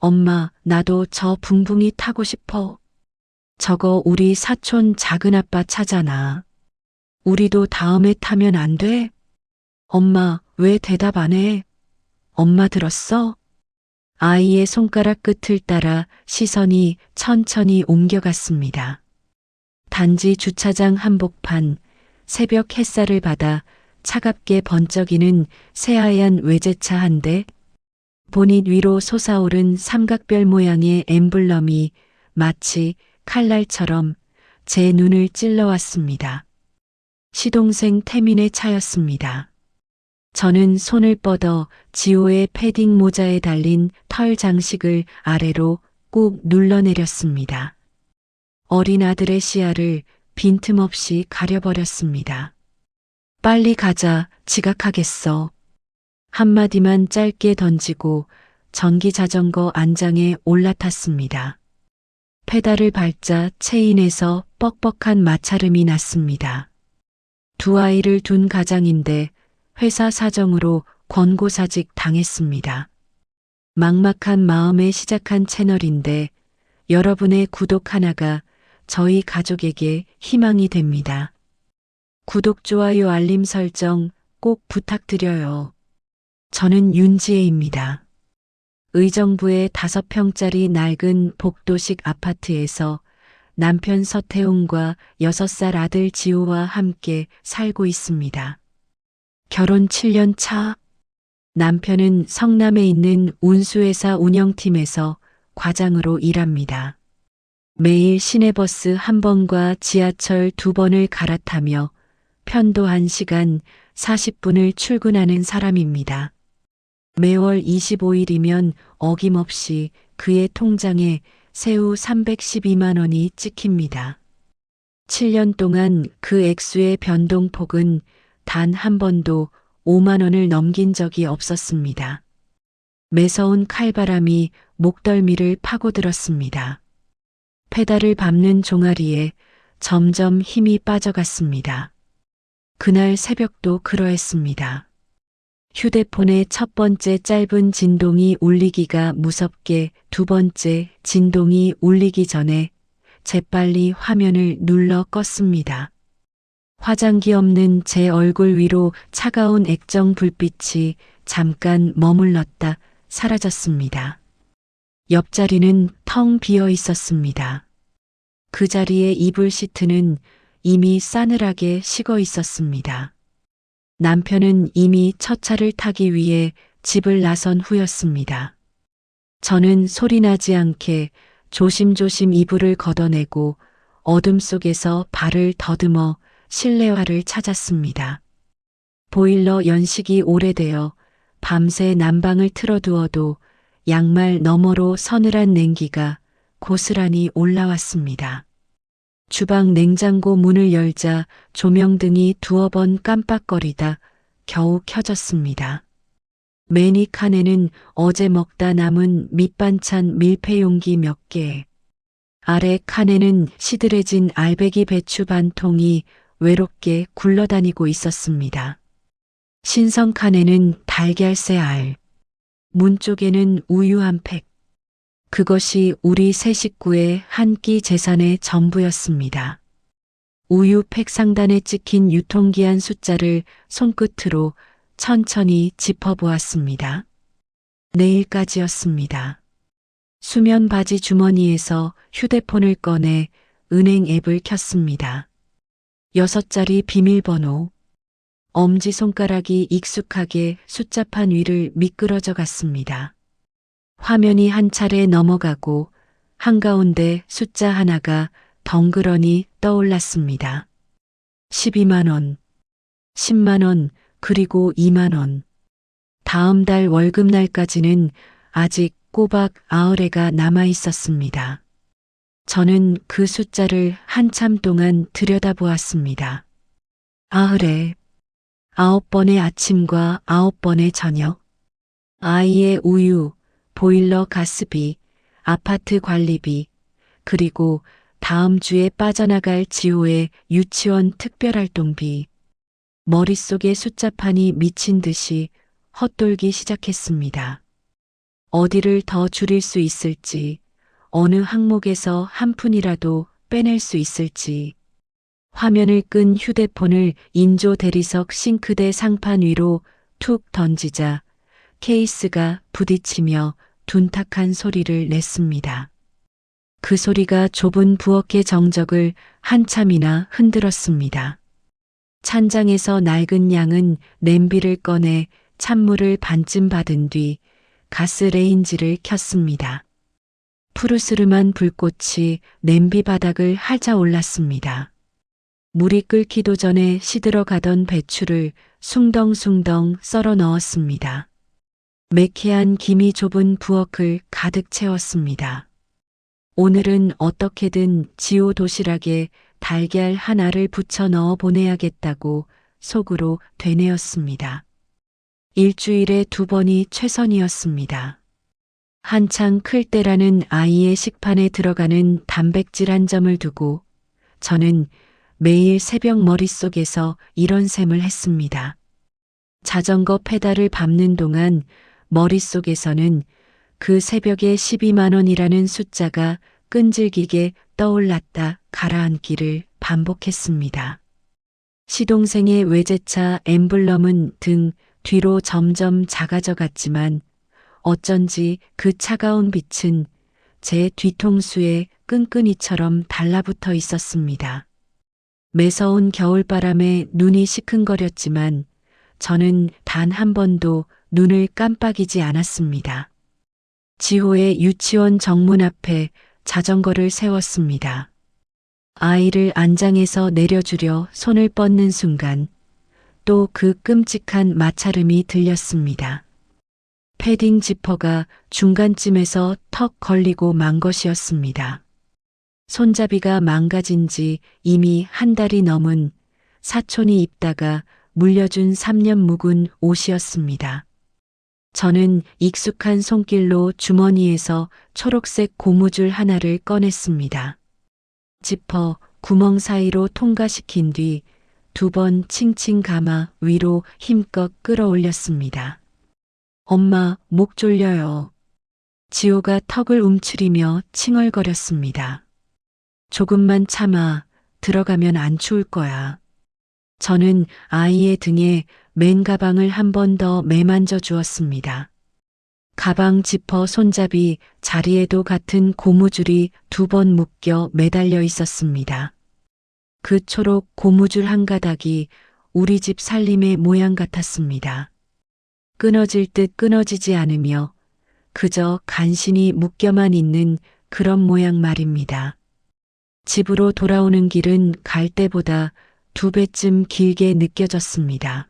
엄마, 나도 저 붕붕이 타고 싶어. 저거 우리 사촌 작은아빠 차잖아. 우리도 다음에 타면 안 돼? 엄마, 왜 대답 안 해? 엄마 들었어? 아이의 손가락 끝을 따라 시선이 천천히 옮겨갔습니다. 단지 주차장 한복판, 새벽 햇살을 받아 차갑게 번쩍이는 새하얀 외제차 한 대, 보닛 위로 솟아오른 삼각별 모양의 엠블럼이 마치 칼날처럼 제 눈을 찔러왔습니다. 시동생 태민의 차였습니다. 저는 손을 뻗어 지호의 패딩 모자에 달린 털 장식을 아래로 꾹 눌러내렸습니다. 어린 아들의 시야를 빈틈없이 가려버렸습니다. 빨리 가자, 지각하겠어. 한마디만 짧게 던지고 전기 자전거 안장에 올라탔습니다. 페달을 밟자 체인에서 뻑뻑한 마찰음이 났습니다. 두 아이를 둔 가장인데 회사 사정으로 권고사직 당했습니다. 막막한 마음에 시작한 채널인데 여러분의 구독 하나가 저희 가족에게 희망이 됩니다. 구독, 좋아요, 알림 설정 꼭 부탁드려요. 저는 윤지혜입니다. 의정부의 5평짜리 낡은 복도식 아파트에서 남편 서태웅과 6살 아들 지호와 함께 살고 있습니다. 결혼 7년 차. 남편은 성남에 있는 운수회사 운영팀에서 과장으로 일합니다. 매일 시내버스 1번과 지하철 2번을 갈아타며 편도 1시간 40분을 출근하는 사람입니다. 매월 25일이면 어김없이 그의 통장에 세후 312만 원이 찍힙니다. 7년 동안 그 액수의 변동폭은 단 한 번도 5만 원을 넘긴 적이 없었습니다. 매서운 칼바람이 목덜미를 파고들었습니다. 페달을 밟는 종아리에 점점 힘이 빠져갔습니다. 그날 새벽도 그러했습니다. 휴대폰의 첫 번째 짧은 진동이 울리기가 무섭게 두 번째 진동이 울리기 전에 재빨리 화면을 눌러 껐습니다. 화장기 없는 제 얼굴 위로 차가운 액정 불빛이 잠깐 머물렀다 사라졌습니다. 옆자리는 텅 비어 있었습니다. 그 자리에 이불 시트는 이미 싸늘하게 식어 있었습니다. 남편은 이미 첫 차를 타기 위해 집을 나선 후였습니다. 저는 소리나지 않게 조심조심 이불을 걷어내고 어둠 속에서 발을 더듬어 실내화를 찾았습니다. 보일러 연식이 오래되어 밤새 난방을 틀어두어도 양말 너머로 서늘한 냉기가 고스란히 올라왔습니다. 주방 냉장고 문을 열자 조명등이 두어 번 깜빡거리다 겨우 켜졌습니다. 맨 위 칸에는 어제 먹다 남은 밑반찬 밀폐용기 몇 개, 아래 칸에는 시들해진 알배기 배추 반 통이 외롭게 굴러다니고 있었습니다. 신선 칸에는 달걀새 알, 문 쪽에는 우유 한 팩. 그것이 우리 세 식구의 한 끼 재산의 전부였습니다. 우유 팩 상단에 찍힌 유통기한 숫자를 손끝으로 천천히 짚어보았습니다. 내일까지였습니다. 수면 바지 주머니에서 휴대폰을 꺼내 은행 앱을 켰습니다. 6자리 비밀번호. 엄지손가락이 익숙하게 숫자판 위를 미끄러져 갔습니다. 화면이 한 차례 넘어가고 한가운데 숫자 하나가 덩그러니 떠올랐습니다. 12만 원, 10만 원, 그리고 2만 원. 다음 달 월급날까지는 아직 꼬박 9회가 남아 있었습니다. 저는 그 숫자를 한참 동안 들여다보았습니다. 9회, 9번의 아침과 9번의 저녁. 아이의 우유, 보일러 가스비, 아파트 관리비, 그리고 다음 주에 빠져나갈 지호의 유치원 특별활동비. 머릿속의 숫자판이 미친 듯이 헛돌기 시작했습니다. 어디를 더 줄일 수 있을지, 어느 항목에서 한 푼이라도 빼낼 수 있을지. 화면을 끈 휴대폰을 인조 대리석 싱크대 상판 위로 툭 던지자 케이스가 부딪히며 둔탁한 소리를 냈습니다. 그 소리가 좁은 부엌의 정적을 한참이나 흔들었습니다. 찬장에서 낡은 양은 냄비를 꺼내 찬물을 반쯤 받은 뒤 가스레인지를 켰습니다. 푸르스름한 불꽃이 냄비 바닥을 핥아올랐습니다. 물이 끓기도 전에 시들어가던 배추를 숭덩숭덩 썰어 넣었습니다. 매캐한 김이 좁은 부엌을 가득 채웠습니다. 오늘은 어떻게든 지호 도시락에 달걀 하나를 붙여 넣어 보내야겠다고 속으로 되뇌었습니다. 일주일에 2번이 최선이었습니다. 한창 클 때라는 아이의 식판에 들어가는 단백질 한 점을 두고 저는 매일 새벽 머릿속에서 이런 셈을 했습니다. 자전거 페달을 밟는 동안 머릿속에서는 그 새벽에 12만 원이라는 숫자가 끈질기게 떠올랐다 가라앉기를 반복했습니다. 시동생의 외제차 엠블럼은 등 뒤로 점점 작아져 갔지만 어쩐지 그 차가운 빛은 제 뒤통수에 끈끈이처럼 달라붙어 있었습니다. 매서운 겨울바람에 눈이 시큰거렸지만 저는 단 한 번도 눈을 깜빡이지 않았습니다. 지호의 유치원 정문 앞에 자전거를 세웠습니다. 아이를 안장에서 내려주려 손을 뻗는 순간 또 그 끔찍한 마찰음이 들렸습니다. 패딩 지퍼가 중간쯤에서 턱 걸리고 만 것이었습니다. 손잡이가 망가진 지 이미 한 달이 넘은 사촌이 입다가 물려준 3년 묵은 옷이었습니다. 저는 익숙한 손길로 주머니에서 초록색 고무줄 하나를 꺼냈습니다. 지퍼 구멍 사이로 통과시킨 뒤 2번 칭칭 감아 위로 힘껏 끌어올렸습니다. 엄마, 목 졸려요. 지호가 턱을 움츠리며 칭얼거렸습니다. 조금만 참아. 들어가면 안 추울 거야. 저는 아이의 등에 맨 가방을 한 번 더 매만져 주었습니다. 가방 지퍼 손잡이 자리에도 같은 고무줄이 2번 묶여 매달려 있었습니다. 그 초록 고무줄 한 가닥이 우리 집 살림의 모양 같았습니다. 끊어질 듯 끊어지지 않으며 그저 간신히 묶여만 있는 그런 모양 말입니다. 집으로 돌아오는 길은 갈 때보다 2배쯤 길게 느껴졌습니다.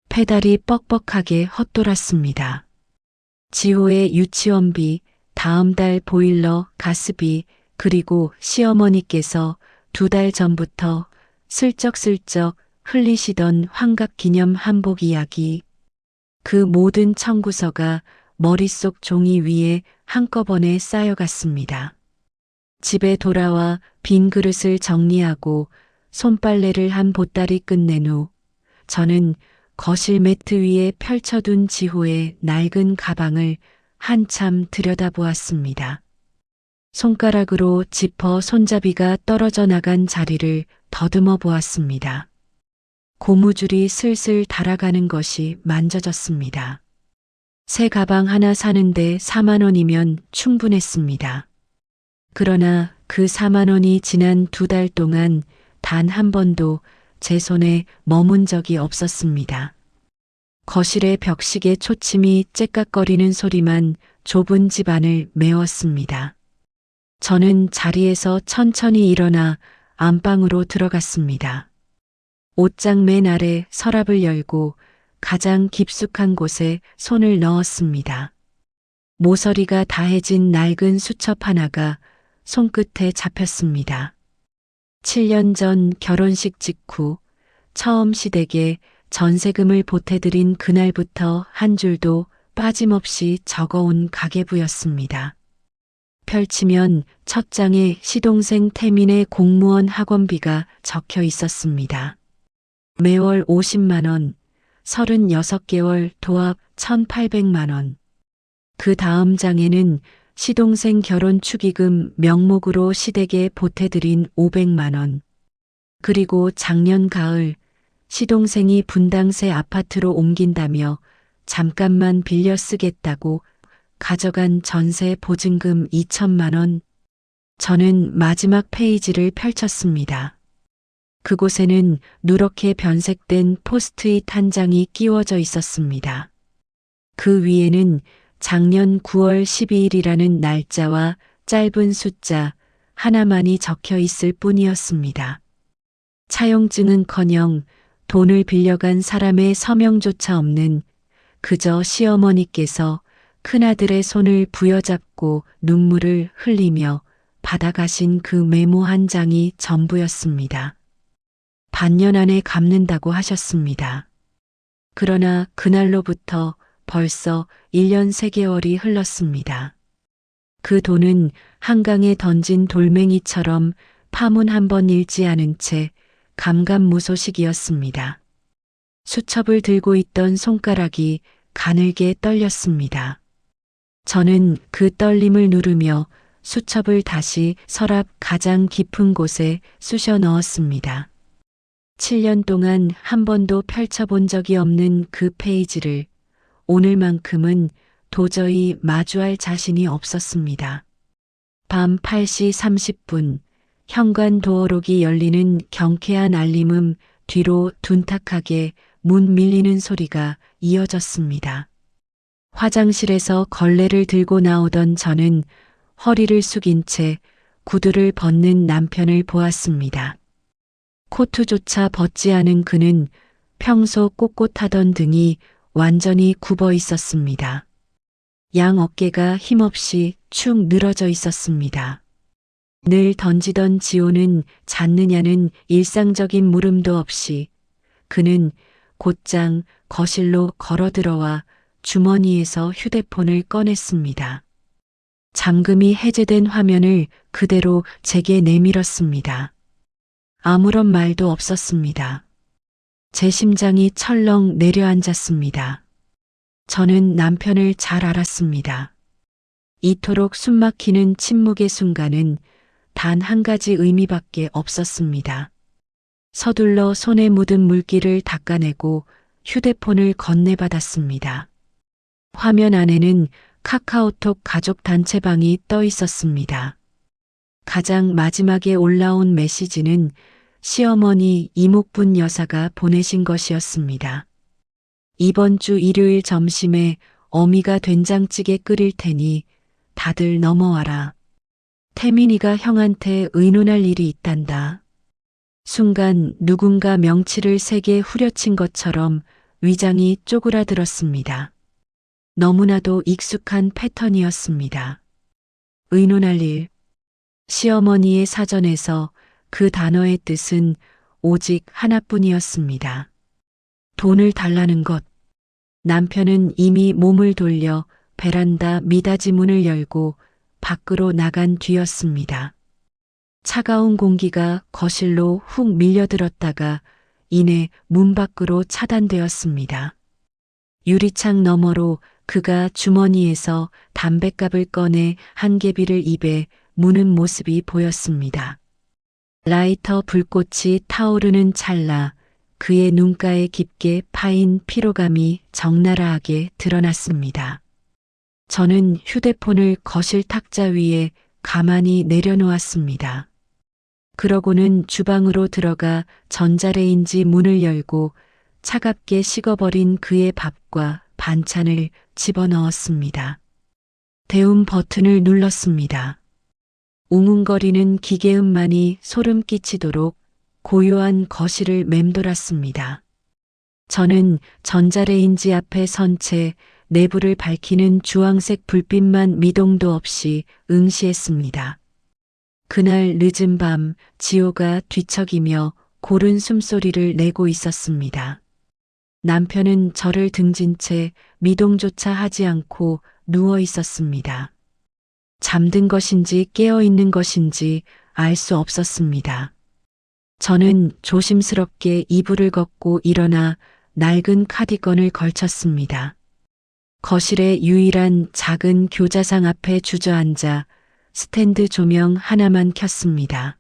페달이 뻑뻑하게 헛돌았습니다. 지호의 유치원비, 다음 달 보일러, 가스비, 그리고 시어머니께서 2달 전부터 슬쩍슬쩍 흘리시던 환갑기념 한복 이야기, 그 모든 청구서가 머릿속 종이 위에 한꺼번에 쌓여갔습니다. 집에 돌아와 빈 그릇을 정리하고 손빨래를 한 보따리 끝낸 후 저는 거실 매트 위에 펼쳐둔 지호의 낡은 가방을 한참 들여다보았습니다. 손가락으로 지퍼 손잡이가 떨어져 나간 자리를 더듬어 보았습니다. 고무줄이 슬슬 달아가는 것이 만져졌습니다. 새 가방 하나 사는데 4만 원이면 충분했습니다. 그러나 그 4만 원이 지난 2달 동안 단 한 번도 제 손에 머문 적이 없었습니다. 거실의 벽식의 초침이 째깍거리는 소리만 좁은 집안을 메웠습니다. 저는 자리에서 천천히 일어나 안방으로 들어갔습니다. 옷장 맨 아래 서랍을 열고 가장 깊숙한 곳에 손을 넣었습니다. 모서리가 다해진 낡은 수첩 하나가 손끝에 잡혔습니다. 7년 전 결혼식 직후 처음 시댁에 전세금을 보태드린 그날부터 한 줄도 빠짐없이 적어온 가계부였습니다. 펼치면 첫 장에 시동생 태민의 공무원 학원비가 적혀 있었습니다. 매월 50만 원, 36개월 도합 1,800만 원. 그 다음 장에는 시동생 결혼 축의금 명목으로 시댁에 보태드린 500만 원. 그리고 작년 가을 시동생이 분당세 아파트로 옮긴다며 잠깐만 빌려 쓰겠다고 가져간 전세 보증금 2천만 원. 저는 마지막 페이지를 펼쳤습니다. 그곳에는 누렇게 변색된 포스트잇 한 장이 끼워져 있었습니다. 그 위에는 작년 9월 12일이라는 날짜와 짧은 숫자 하나만이 적혀 있을 뿐이었습니다. 차용증은커녕 돈을 빌려간 사람의 서명조차 없는 그저 시어머니께서 큰아들의 손을 부여잡고 눈물을 흘리며 받아가신 그 메모 한 장이 전부였습니다. 반년 안에 갚는다고 하셨습니다. 그러나 그날로부터 벌써 1년 3개월이 흘렀습니다. 그 돈은 한강에 던진 돌멩이처럼 파문 한 번 잃지 않은 채 감감무소식이었습니다. 수첩을 들고 있던 손가락이 가늘게 떨렸습니다. 저는 그 떨림을 누르며 수첩을 다시 서랍 가장 깊은 곳에 쑤셔 넣었습니다. 7년 동안 한 번도 펼쳐본 적이 없는 그 페이지를 오늘만큼은 도저히 마주할 자신이 없었습니다. 밤 8시 30분 현관 도어록이 열리는 경쾌한 알림음 뒤로 둔탁하게 문 밀리는 소리가 이어졌습니다. 화장실에서 걸레를 들고 나오던 저는 허리를 숙인 채 구두를 벗는 남편을 보았습니다. 코트조차 벗지 않은 그는 평소 꼿꼿하던 등이 완전히 굽어 있었습니다. 양 어깨가 힘없이 축 늘어져 있었습니다. 늘 던지던 지호는 잤느냐는 일상적인 물음도 없이 그는 곧장 거실로 걸어들어와 주머니에서 휴대폰을 꺼냈습니다. 잠금이 해제된 화면을 그대로 제게 내밀었습니다. 아무런 말도 없었습니다. 제 심장이 철렁 내려앉았습니다. 저는 남편을 잘 알았습니다. 이토록 숨막히는 침묵의 순간은 단 한 가지 의미밖에 없었습니다. 서둘러 손에 묻은 물기를 닦아내고 휴대폰을 건네받았습니다. 화면 안에는 카카오톡 가족 단체방이 떠 있었습니다. 가장 마지막에 올라온 메시지는 시어머니 이목분 여사가 보내신 것이었습니다. 이번 주 일요일 점심에 어미가 된장찌개 끓일 테니 다들 넘어와라. 태민이가 형한테 의논할 일이 있단다. 순간 누군가 명치를 세게 후려친 것처럼 위장이 쪼그라들었습니다. 너무나도 익숙한 패턴이었습니다. 의논할 일. 시어머니의 사전에서 그 단어의 뜻은 오직 하나뿐이었습니다. 돈을 달라는 것. 남편은 이미 몸을 돌려 베란다 미닫이 문을 열고 밖으로 나간 뒤였습니다. 차가운 공기가 거실로 훅 밀려들었다가 이내 문 밖으로 차단되었습니다. 유리창 너머로 그가 주머니에서 담뱃갑을 꺼내 한 개비를 입에 무는 모습이 보였습니다. 라이터 불꽃이 타오르는 찰나 그의 눈가에 깊게 파인 피로감이 적나라하게 드러났습니다. 저는 휴대폰을 거실 탁자 위에 가만히 내려놓았습니다. 그러고는 주방으로 들어가 전자레인지 문을 열고 차갑게 식어버린 그의 밥과 반찬을 집어넣었습니다. 데움 버튼을 눌렀습니다. 웅웅거리는 기계음만이 소름 끼치도록 고요한 거실을 맴돌았습니다. 저는 전자레인지 앞에 선 채 내부를 밝히는 주황색 불빛만 미동도 없이 응시했습니다. 그날 늦은 밤 지호가 뒤척이며 고른 숨소리를 내고 있었습니다. 남편은 저를 등진 채 미동조차 하지 않고 누워 있었습니다. 잠든 것인지 깨어 있는 것인지 알 수 없었습니다. 저는 조심스럽게 이불을 걷고 일어나 낡은 카디건을 걸쳤습니다. 거실의 유일한 작은 교자상 앞에 주저앉아 스탠드 조명 하나만 켰습니다.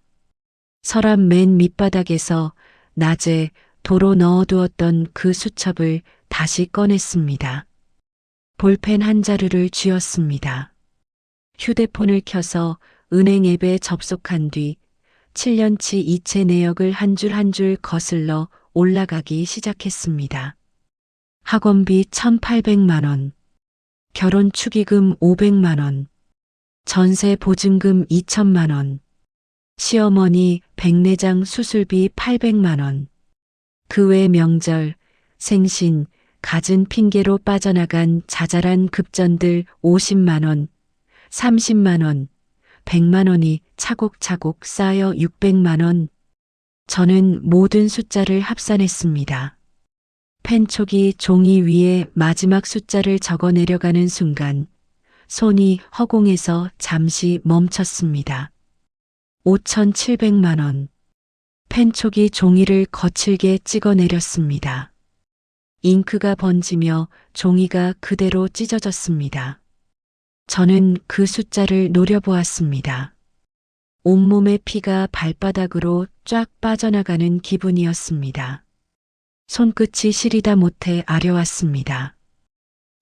서랍 맨 밑바닥에서 낮에 도로 넣어두었던 그 수첩을 다시 꺼냈습니다. 볼펜 한 자루를 쥐었습니다. 휴대폰을 켜서 은행 앱에 접속한 뒤 7년치 이체 내역을 한 줄 한 줄 거슬러 올라가기 시작했습니다. 학원비 1,800만 원, 결혼 축의금 500만 원, 전세 보증금 2천만 원, 시어머니 백내장 수술비 800만 원, 그 외 명절, 생신, 갖은 핑계로 빠져나간 자잘한 급전들 50만 원, 30만 원, 100만 원이 차곡차곡 쌓여 600만 원. 저는 모든 숫자를 합산했습니다. 펜촉이 종이 위에 마지막 숫자를 적어 내려가는 순간 손이 허공에서 잠시 멈췄습니다. 5,700만 원. 펜촉이 종이를 거칠게 찍어 내렸습니다. 잉크가 번지며 종이가 그대로 찢어졌습니다. 저는 그 숫자를 노려보았습니다. 온몸의 피가 발바닥으로 쫙 빠져나가는 기분이었습니다. 손끝이 시리다 못해 아려왔습니다.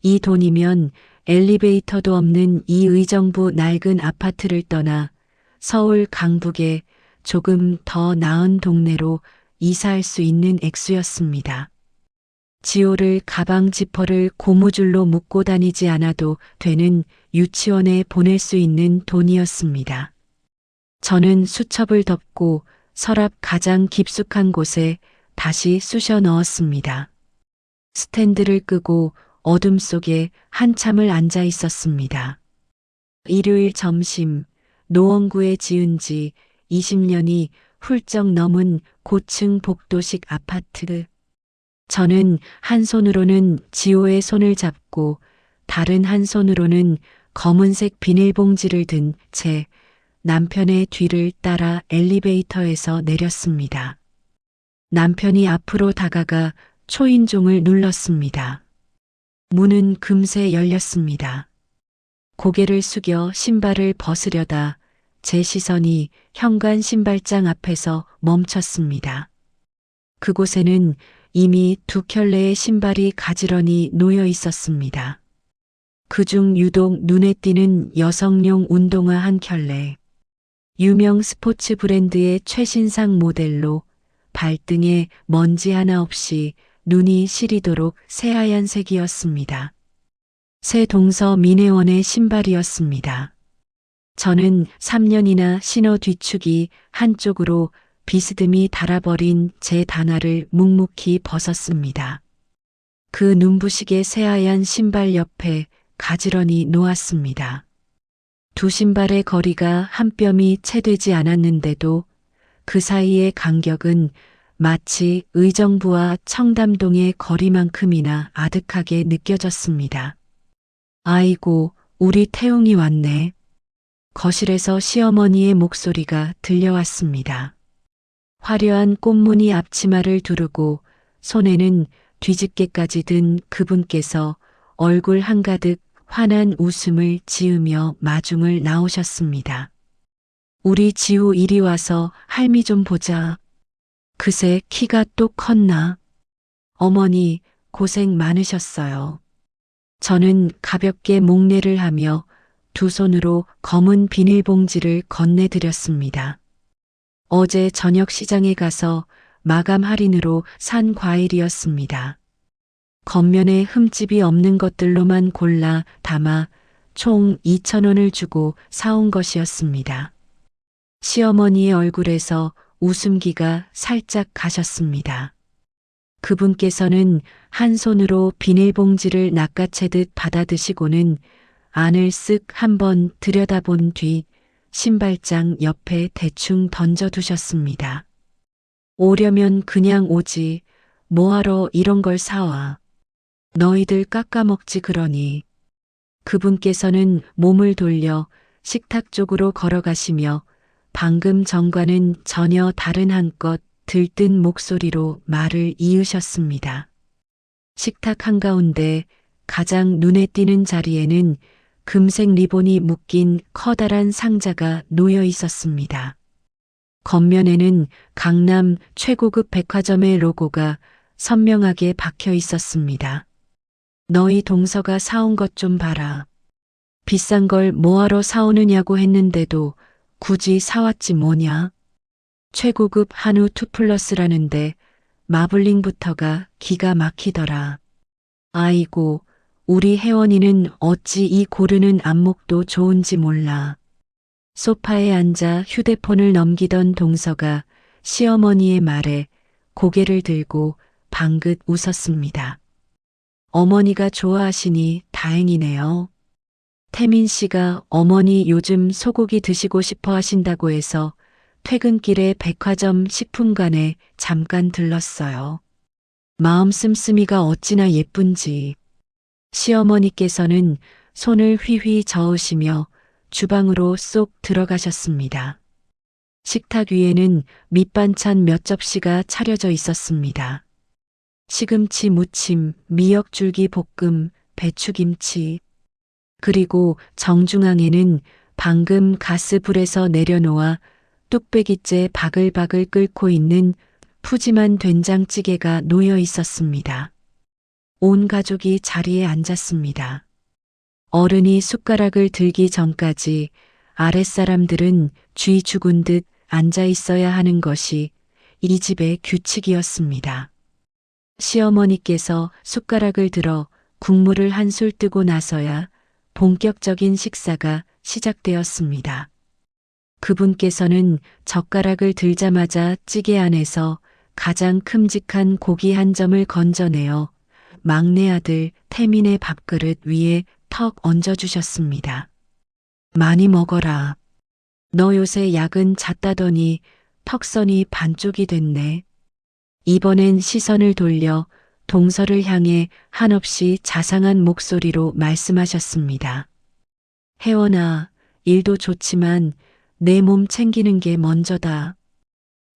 이 돈이면 엘리베이터도 없는 이 의정부 낡은 아파트를 떠나 서울 강북의 조금 더 나은 동네로 이사할 수 있는 액수였습니다. 지호를 가방 지퍼를 고무줄로 묶고 다니지 않아도 되는 유치원에 보낼 수 있는 돈이었습니다. 저는 수첩을 덮고 서랍 가장 깊숙한 곳에 다시 쑤셔 넣었습니다. 스탠드를 끄고 어둠 속에 한참을 앉아 있었습니다. 일요일 점심, 노원구에 지은 지 20년이 훌쩍 넘은 고층 복도식 아파트. 저는 한 손으로는 지호의 손을 잡고 다른 한 손으로는 검은색 비닐봉지를 든 채 남편의 뒤를 따라 엘리베이터에서 내렸습니다. 남편이 앞으로 다가가 초인종을 눌렀습니다. 문은 금세 열렸습니다. 고개를 숙여 신발을 벗으려다 제 시선이 현관 신발장 앞에서 멈췄습니다. 그곳에는 이미 두 켤레의 신발이 가지런히 놓여 있었습니다. 그중 유독 눈에 띄는 여성용 운동화 한 켤레, 유명 스포츠 브랜드의 최신상 모델로 발등에 먼지 하나 없이 눈이 시리도록 새하얀 색이었습니다. 새 동서 민혜원의 신발이었습니다. 저는 3년이나 신어 뒤축이 한쪽으로 비스듬히 달아버린 제 단화를 묵묵히 벗었습니다. 그 눈부시게 새하얀 신발 옆에 가지런히 놓았습니다. 두 신발의 거리가 한 뼘이 채 되지 않았는데도 그 사이의 간격은 마치 의정부와 청담동의 거리만큼이나 아득하게 느껴졌습니다. 아이고, 우리 태웅이 왔네. 거실에서 시어머니의 목소리가 들려왔습니다. 화려한 꽃무늬 앞치마를 두르고 손에는 뒤집개까지 든 그분께서 얼굴 한가득 환한 웃음을 지으며 마중을 나오셨습니다. 우리 지우 이리 와서 할미 좀 보자. 그새 키가 또 컸나? 어머니 고생 많으셨어요. 저는 가볍게 목례를 하며 두 손으로 검은 비닐봉지를 건네드렸습니다. 어제 저녁 시장에 가서 마감 할인으로 산 과일이었습니다. 겉면에 흠집이 없는 것들로만 골라 담아 총 2,000원을 주고 사온 것이었습니다. 시어머니의 얼굴에서 웃음기가 살짝 가셨습니다. 그분께서는 한 손으로 비닐봉지를 낚아채듯 받아드시고는 안을 쓱 한번 들여다본 뒤 신발장 옆에 대충 던져두셨습니다. 오려면 그냥 오지, 뭐하러 이런 걸 사와. 너희들 깎아먹지 그러니. 그분께서는 몸을 돌려 식탁 쪽으로 걸어가시며 방금 전과는 전혀 다른 한껏 들뜬 목소리로 말을 이으셨습니다. 식탁 한가운데 가장 눈에 띄는 자리에는 금색 리본이 묶인 커다란 상자가 놓여 있었습니다. 겉면에는 강남 최고급 백화점의 로고가 선명하게 박혀 있었습니다. 너희 동서가 사온 것 좀 봐라. 비싼 걸 뭐하러 사오느냐고 했는데도 굳이 사왔지 뭐냐. 최고급 한우 2플러스라는데 마블링부터가 기가 막히더라. 아이고, 우리 혜원이는 어찌 이 고르는 안목도 좋은지 몰라. 소파에 앉아 휴대폰을 넘기던 동서가 시어머니의 말에 고개를 들고 방긋 웃었습니다. 어머니가 좋아하시니 다행이네요. 태민 씨가 어머니 요즘 소고기 드시고 싶어 하신다고 해서 퇴근길에 백화점 식품관에 잠깐 들렀어요. 마음 씀씀이가 어찌나 예쁜지. 시어머니께서는 손을 휘휘 저으시며 주방으로 쏙 들어가셨습니다. 식탁 위에는 밑반찬 몇 접시가 차려져 있었습니다. 시금치 무침, 미역줄기 볶음, 배추김치. 그리고 정중앙에는 방금 가스불에서 내려놓아 뚝배기째 바글바글 끓고 있는 푸짐한 된장찌개가 놓여 있었습니다. 온 가족이 자리에 앉았습니다. 어른이 숟가락을 들기 전까지 아랫사람들은 쥐 죽은 듯 앉아 있어야 하는 것이 이 집의 규칙이었습니다. 시어머니께서 숟가락을 들어 국물을 한술 뜨고 나서야 본격적인 식사가 시작되었습니다. 그분께서는 젓가락을 들자마자 찌개 안에서 가장 큼직한 고기 한 점을 건져내어 막내 아들 태민의 밥그릇 위에 턱 얹어주셨습니다. 많이 먹어라. 너 요새 약은 잦다더니 턱선이 반쪽이 됐네. 이번엔 시선을 돌려 동서를 향해 한없이 자상한 목소리로 말씀하셨습니다. 혜원아, 일도 좋지만 내 몸 챙기는 게 먼저다.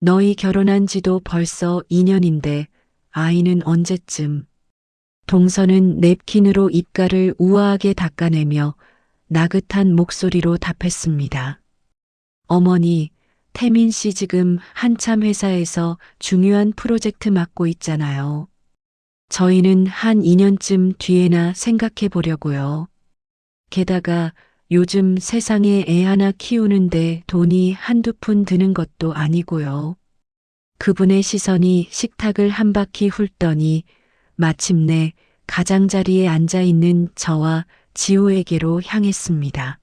너희 결혼한 지도 벌써 2년인데 아이는 언제쯤. 동서는 냅킨으로 입가를 우아하게 닦아내며 나긋한 목소리로 답했습니다. 어머니, 태민 씨 지금 한참 회사에서 중요한 프로젝트 맡고 있잖아요. 저희는 한 2년쯤 뒤에나 생각해 보려고요. 게다가 요즘 세상에 애 하나 키우는데 돈이 한두 푼 드는 것도 아니고요. 그분의 시선이 식탁을 한 바퀴 훑더니 마침내 가장자리에 앉아 있는 저와 지호에게로 향했습니다.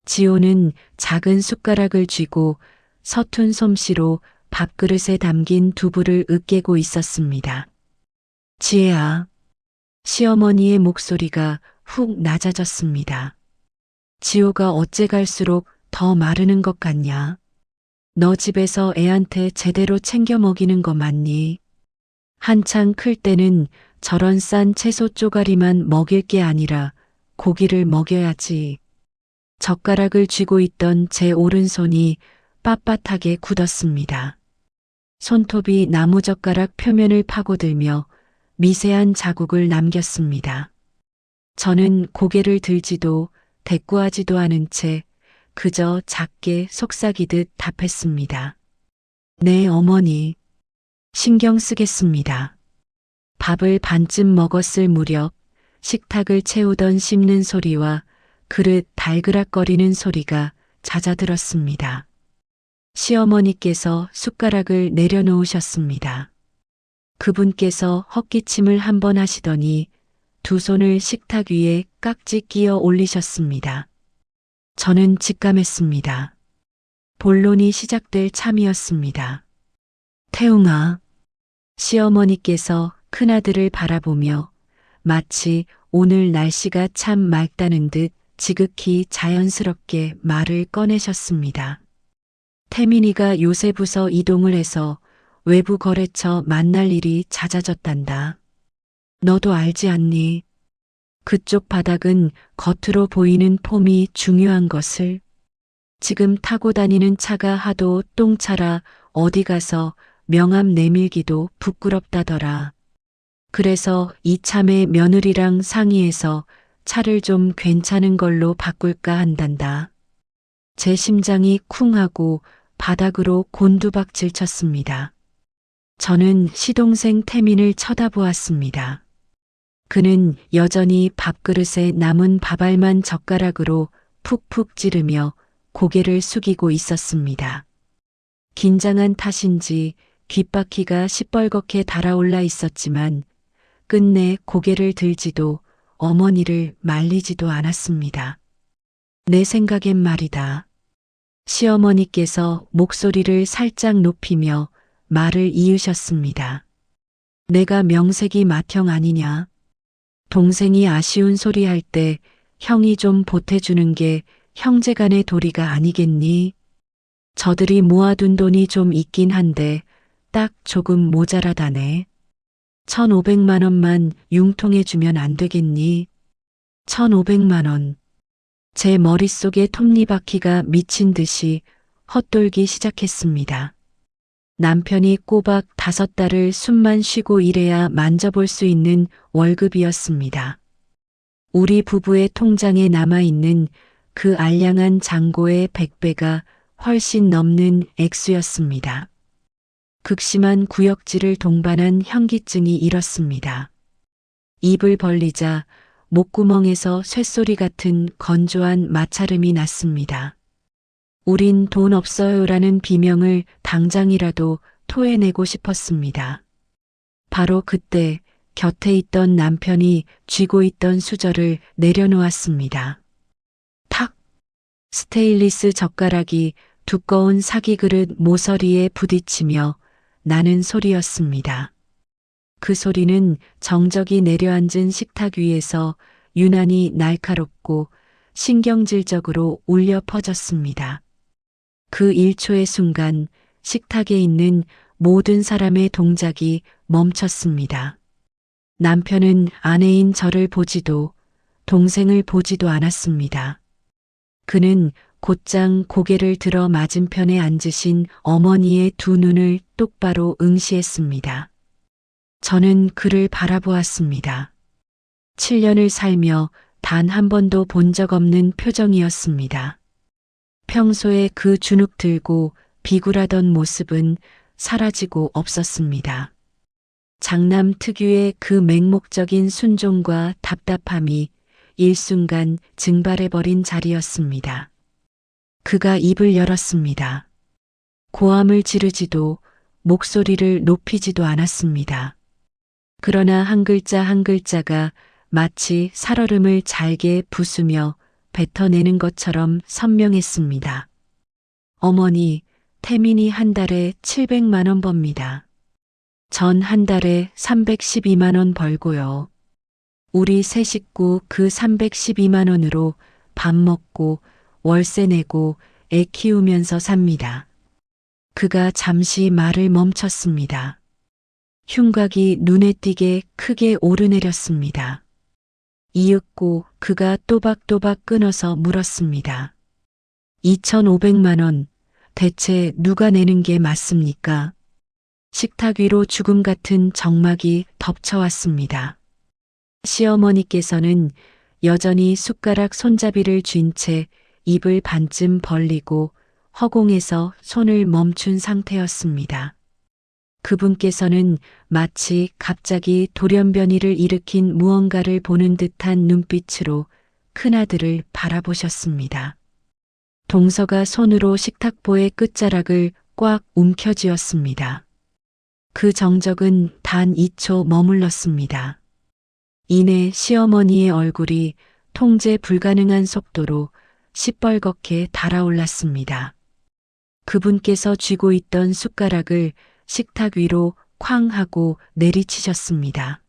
지호는 작은 숟가락을 쥐고 서툰 솜씨로 밥그릇에 담긴 두부를 으깨고 있었습니다. 지혜야. 시어머니의 목소리가 훅 낮아졌습니다. 지호가 어째 갈수록 더 마르는 것 같냐? 너 집에서 애한테 제대로 챙겨 먹이는 거 맞니? 한창 클 때는 저런 싼 채소 쪼가리만 먹일 게 아니라 고기를 먹여야지. 젓가락을 쥐고 있던 제 오른손이 빳빳하게 굳었습니다. 손톱이 나무젓가락 표면을 파고들며 미세한 자국을 남겼습니다. 저는 고개를 들지도 대꾸하지도 않은 채 그저 작게 속삭이듯 답했습니다. 네, 어머니. 신경 쓰겠습니다. 밥을 반쯤 먹었을 무렵 식탁을 채우던 씹는 소리와 그릇 달그락거리는 소리가 잦아들었습니다. 시어머니께서 숟가락을 내려놓으셨습니다. 그분께서 헛기침을 한 번 하시더니 두 손을 식탁 위에 깍지 끼어 올리셨습니다. 저는 직감했습니다. 본론이 시작될 참이었습니다. 태웅아, 시어머니께서 큰아들을 바라보며 마치 오늘 날씨가 참 맑다는 듯 지극히 자연스럽게 말을 꺼내셨습니다. 태민이가 요새 부서 이동을 해서 외부 거래처 만날 일이 잦아졌단다. 너도 알지 않니? 그쪽 바닥은 겉으로 보이는 폼이 중요한 것을. 지금 타고 다니는 차가 하도 똥차라 어디 가서 명함 내밀기도 부끄럽다더라. 그래서 이참에 며느리랑 상의해서 차를 좀 괜찮은 걸로 바꿀까 한단다. 제 심장이 쿵 하고 바닥으로 곤두박질 쳤습니다. 저는 시동생 태민을 쳐다보았습니다. 그는 여전히 밥그릇에 남은 밥알만 젓가락으로 푹푹 찌르며 고개를 숙이고 있었습니다. 긴장한 탓인지 귓바퀴가 시뻘겋게 달아올라 있었지만 끝내 고개를 들지도 어머니를 말리지도 않았습니다. 내 생각엔 말이다. 시어머니께서 목소리를 살짝 높이며 말을 이으셨습니다. 내가 명색이 맏형 아니냐. 동생이 아쉬운 소리 할 때 형이 좀 보태주는 게 형제간의 도리가 아니겠니? 저들이 모아둔 돈이 좀 있긴 한데 딱 조금 모자라다네. 1,500만 원만 융통해 주면 안 되겠니? 1,500만 원. 제 머릿속에 톱니바퀴가 미친 듯이 헛돌기 시작했습니다. 남편이 꼬박 5달을 숨만 쉬고 일해야 만져볼 수 있는 월급이었습니다. 우리 부부의 통장에 남아있는 그 알량한 잔고의 100배가 훨씬 넘는 액수였습니다. 극심한 구역질을 동반한 현기증이 일었습니다. 입을 벌리자 목구멍에서 쇳소리 같은 건조한 마찰음이 났습니다. 우린 돈 없어요라는 비명을 당장이라도 토해내고 싶었습니다. 바로 그때 곁에 있던 남편이 쥐고 있던 수저를 내려놓았습니다. 탁! 스테인리스 젓가락이 두꺼운 사기그릇 모서리에 부딪히며 나는 소리였습니다. 그 소리는 정적이 내려앉은 식탁 위에서 유난히 날카롭고 신경질적으로 울려 퍼졌습니다. 그 1초의 순간 식탁에 있는 모든 사람의 동작이 멈췄습니다. 남편은 아내인 저를 보지도 동생을 보지도 않았습니다. 그는 곧장 고개를 들어 맞은편에 앉으신 어머니의 두 눈을 똑바로 응시했습니다. 저는 그를 바라보았습니다. 7년을 살며 단 한 번도 본 적 없는 표정이었습니다. 평소에 그 주눅 들고 비굴하던 모습은 사라지고 없었습니다. 장남 특유의 그 맹목적인 순종과 답답함이 일순간 증발해버린 자리였습니다. 그가 입을 열었습니다. 고함을 지르지도 목소리를 높이지도 않았습니다. 그러나 한 글자 한 글자가 마치 살얼음을 잘게 부수며 뱉어내는 것처럼 선명했습니다. 어머니, 태민이 한 달에 700만 원 법니다. 전 한 달에 312만 원 벌고요. 우리 세 식구 그 312만 원으로 밥 먹고 월세 내고 애 키우면서 삽니다. 그가 잠시 말을 멈췄습니다. 흉곽이 눈에 띄게 크게 오르내렸습니다. 이윽고 그가 또박또박 끊어서 물었습니다. 2,500만 원, 대체 누가 내는 게 맞습니까? 식탁 위로 죽음 같은 정막이 덮쳐왔습니다. 시어머니께서는 여전히 숟가락 손잡이를 쥔 채 입을 반쯤 벌리고 허공에서 손을 멈춘 상태였습니다. 그분께서는 마치 갑자기 돌연변이를 일으킨 무언가를 보는 듯한 눈빛으로 큰아들을 바라보셨습니다. 동서가 손으로 식탁보의 끝자락을 꽉 움켜쥐었습니다. 그 정적은 단 2초 머물렀습니다. 이내 시어머니의 얼굴이 통제 불가능한 속도로 시뻘겋게 달아올랐습니다. 그분께서 쥐고 있던 숟가락을 식탁 위로 쾅 하고 내리치셨습니다.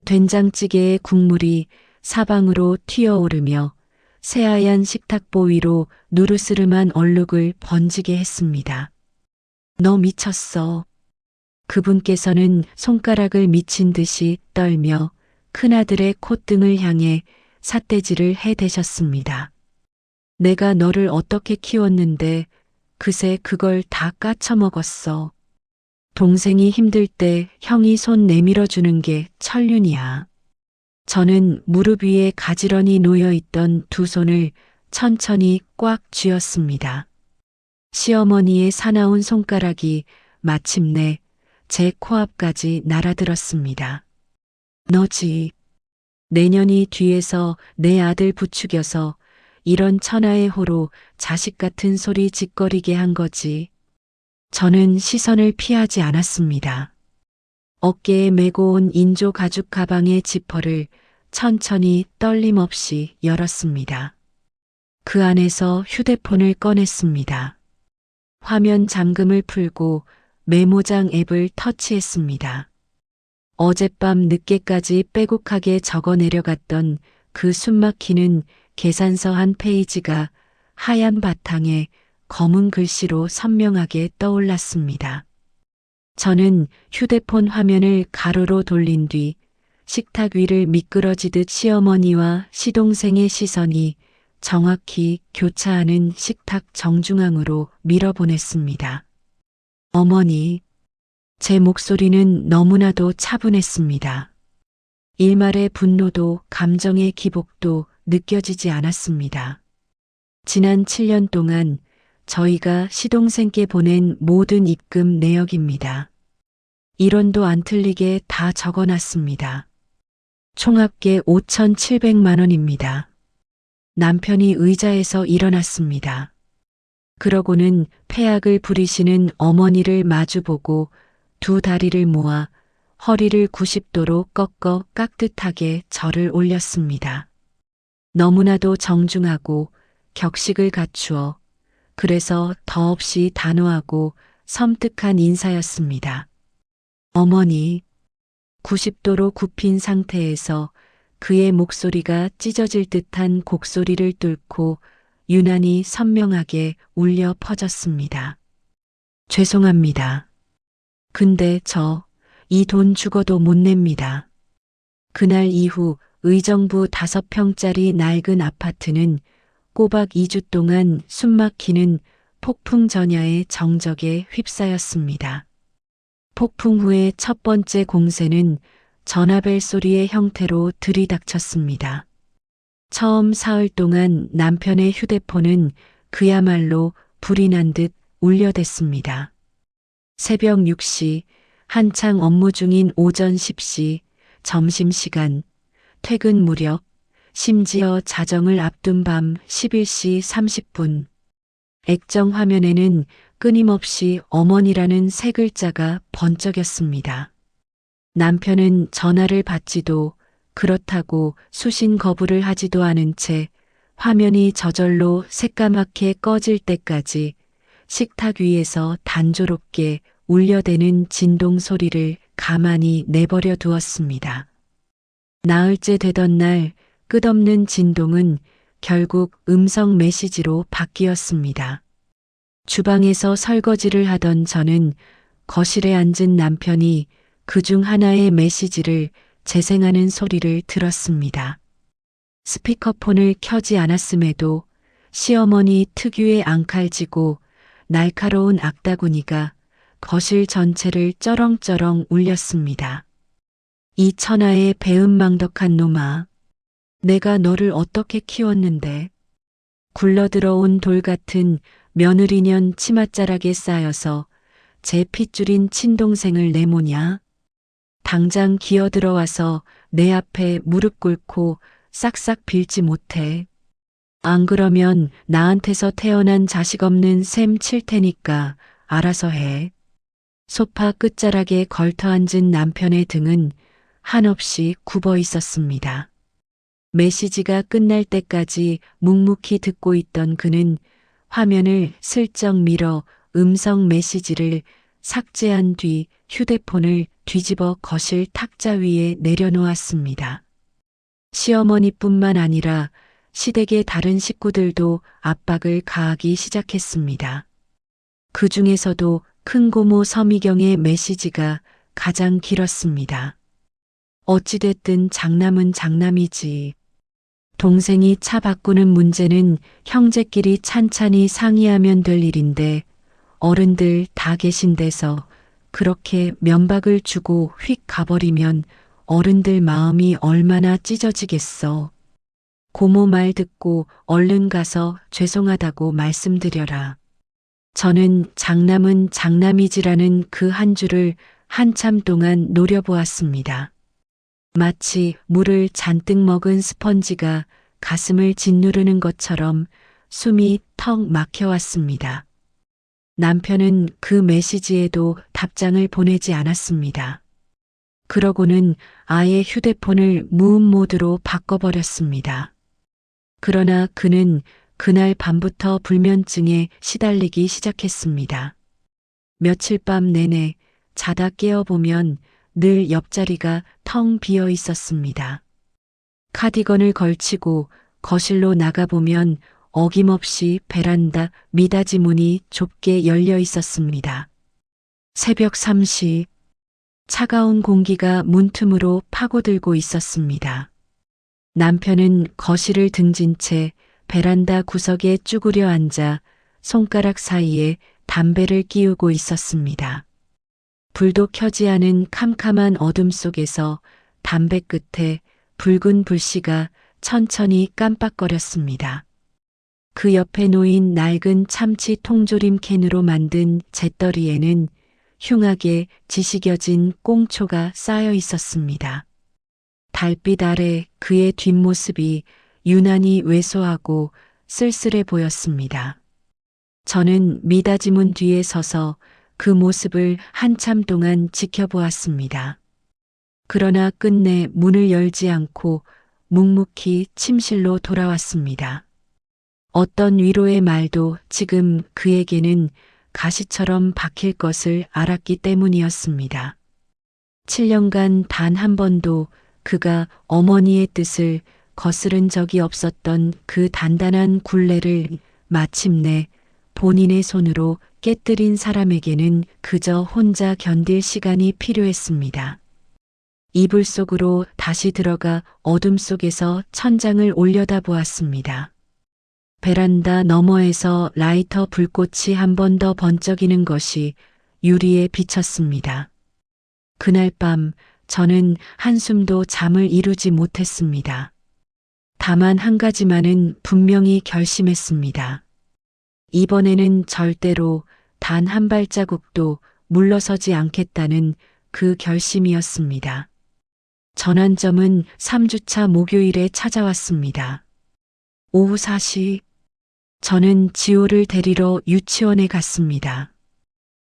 된장찌개의 국물이 사방으로 튀어오르며 새하얀 식탁보 위로 누르스름한 얼룩을 번지게 했습니다. 너 미쳤어. 그분께서는 손가락을 미친 듯이 떨며 큰아들의 콧등을 향해 삿대질을 해대셨습니다. 내가 너를 어떻게 키웠는데 그새 그걸 다 까쳐먹었어. 동생이 힘들 때 형이 손 내밀어 주는 게 천륜이야. 저는 무릎 위에 가지런히 놓여 있던 두 손을 천천히 꽉 쥐었습니다. 시어머니의 사나운 손가락이 마침내 제 코앞까지 날아들었습니다. 너지. 내년이 뒤에서 내 아들 부추겨서 이런 천하의 호로 자식 같은 소리 짓거리게 한 거지. 저는 시선을 피하지 않았습니다. 어깨에 메고 온 인조 가죽 가방의 지퍼를 천천히 떨림 없이 열었습니다. 그 안에서 휴대폰을 꺼냈습니다. 화면 잠금을 풀고 메모장 앱을 터치했습니다. 어젯밤 늦게까지 빼곡하게 적어 내려갔던 그 숨막히는 계산서 한 페이지가 하얀 바탕에 검은 글씨로 선명하게 떠올랐습니다. 저는 휴대폰 화면을 가로로 돌린 뒤 식탁 위를 미끄러지듯 시어머니와 시동생의 시선이 정확히 교차하는 식탁 정중앙으로 밀어보냈습니다. 어머니, 제 목소리는 너무나도 차분했습니다. 일말의 분노도 감정의 기복도 느껴지지 않았습니다. 지난 7년 동안 저희가 시동생께 보낸 모든 입금 내역입니다. 1원도 안 틀리게 다 적어놨습니다. 총합계 5,700만 원입니다. 남편이 의자에서 일어났습니다. 그러고는 폐악을 부리시는 어머니를 마주보고 두 다리를 모아 허리를 90도로 꺾어 깍듯하게 절을 올렸습니다. 너무나도 정중하고 격식을 갖추어 그래서 더없이 단호하고 섬뜩한 인사였습니다. 어머니, 90도로 굽힌 상태에서 그의 목소리가 찢어질 듯한 곡소리를 뚫고 유난히 선명하게 울려 퍼졌습니다. 죄송합니다. 근데 저 이 돈 죽어도 못 냅니다. 그날 이후 의정부 5평짜리 낡은 아파트는 꼬박 2주 동안 숨막히는 폭풍 전야의 정적에 휩싸였습니다. 폭풍 후의 첫 번째 공세는 전화벨 소리의 형태로 들이닥쳤습니다. 처음 사흘 동안 남편의 휴대폰은 그야말로 불이 난 듯 울려댔습니다. 새벽 6시, 한창 업무 중인 오전 10시, 점심시간, 퇴근 무렵, 심지어 자정을 앞둔 밤 11시 30분. 액정 화면에는 끊임없이 어머니라는 세 글자가 번쩍였습니다. 남편은 전화를 받지도 그렇다고 수신 거부를 하지도 않은 채 화면이 저절로 새까맣게 꺼질 때까지 식탁 위에서 단조롭게 울려대는 진동 소리를 가만히 내버려 두었습니다. 나흘째 되던 날 끝없는 진동은 결국 음성 메시지로 바뀌었습니다. 주방에서 설거지를 하던 저는 거실에 앉은 남편이 그중 하나의 메시지를 재생하는 소리를 들었습니다. 스피커폰을 켜지 않았음에도 시어머니 특유의 앙칼지고 날카로운 악다구니가 거실 전체를 쩌렁쩌렁 울렸습니다. 이 천하의 배은망덕한 놈아, 내가 너를 어떻게 키웠는데 굴러들어온 돌 같은 며느리년 치맛자락에 쌓여서 제 핏줄인 친동생을 내모냐? 당장 기어들어와서 내 앞에 무릎 꿇고 싹싹 빌지 못해. 안 그러면 나한테서 태어난 자식 없는 셈 칠 테니까 알아서 해. 소파 끝자락에 걸터앉은 남편의 등은 한없이 굽어 있었습니다. 메시지가 끝날 때까지 묵묵히 듣고 있던 그는 화면을 슬쩍 밀어 음성 메시지를 삭제한 뒤 휴대폰을 뒤집어 거실 탁자 위에 내려놓았습니다. 시어머니뿐만 아니라 시댁의 다른 식구들도 압박을 가하기 시작했습니다. 그 중에서도 큰 고모 서미경의 메시지가 가장 길었습니다. 어찌됐든 장남은 장남이지. 동생이 차 바꾸는 문제는 형제끼리 찬찬히 상의하면 될 일인데 어른들 다 계신 데서 그렇게 면박을 주고 휙 가버리면 어른들 마음이 얼마나 찢어지겠어. 고모 말 듣고 얼른 가서 죄송하다고 말씀드려라. 저는 장남은 장남이지라는 그 한 줄을 한참 동안 노려보았습니다. 마치 물을 잔뜩 먹은 스펀지가 가슴을 짓누르는 것처럼 숨이 턱 막혀왔습니다. 남편은 그 메시지에도 답장을 보내지 않았습니다. 그러고는 아예 휴대폰을 무음 모드로 바꿔버렸습니다. 그러나 그는 그날 밤부터 불면증에 시달리기 시작했습니다. 며칠 밤 내내 자다 깨어보면 늘 옆자리가 텅 비어 있었습니다. 카디건을 걸치고 거실로 나가보면 어김없이 베란다 미닫이 문이 좁게 열려 있었습니다. 새벽 3시 차가운 공기가 문틈으로 파고들고 있었습니다. 남편은 거실을 등진 채 베란다 구석에 쭈그려 앉아 손가락 사이에 담배를 끼우고 있었습니다. 불도 켜지 않은 캄캄한 어둠 속에서 담배 끝에 붉은 불씨가 천천히 깜빡거렸습니다. 그 옆에 놓인 낡은 참치 통조림 캔으로 만든 잿더리에는 흉하게 지식여진 꽁초가 쌓여 있었습니다. 달빛 아래 그의 뒷모습이 유난히 왜소하고 쓸쓸해 보였습니다. 저는 미닫이 문 뒤에 서서 그 모습을 한참 동안 지켜보았습니다. 그러나 끝내 문을 열지 않고 묵묵히 침실로 돌아왔습니다. 어떤 위로의 말도 지금 그에게는 가시처럼 박힐 것을 알았기 때문이었습니다. 7년간 단 한 번도 그가 어머니의 뜻을 거스른 적이 없었던 그 단단한 굴레를 마침내 본인의 손으로 깨뜨린 사람에게는 그저 혼자 견딜 시간이 필요했습니다. 이불 속으로 다시 들어가 어둠 속에서 천장을 올려다보았습니다. 베란다 너머에서 라이터 불꽃이 한 번 더 번쩍이는 것이 유리에 비쳤습니다. 그날 밤 저는 한숨도 잠을 이루지 못했습니다. 다만 한 가지만은 분명히 결심했습니다. 이번에는 절대로 단 한 발자국도 물러서지 않겠다는 그 결심이었습니다. 전환점은 3주차 목요일에 찾아왔습니다. 오후 4시, 저는 지호를 데리러 유치원에 갔습니다.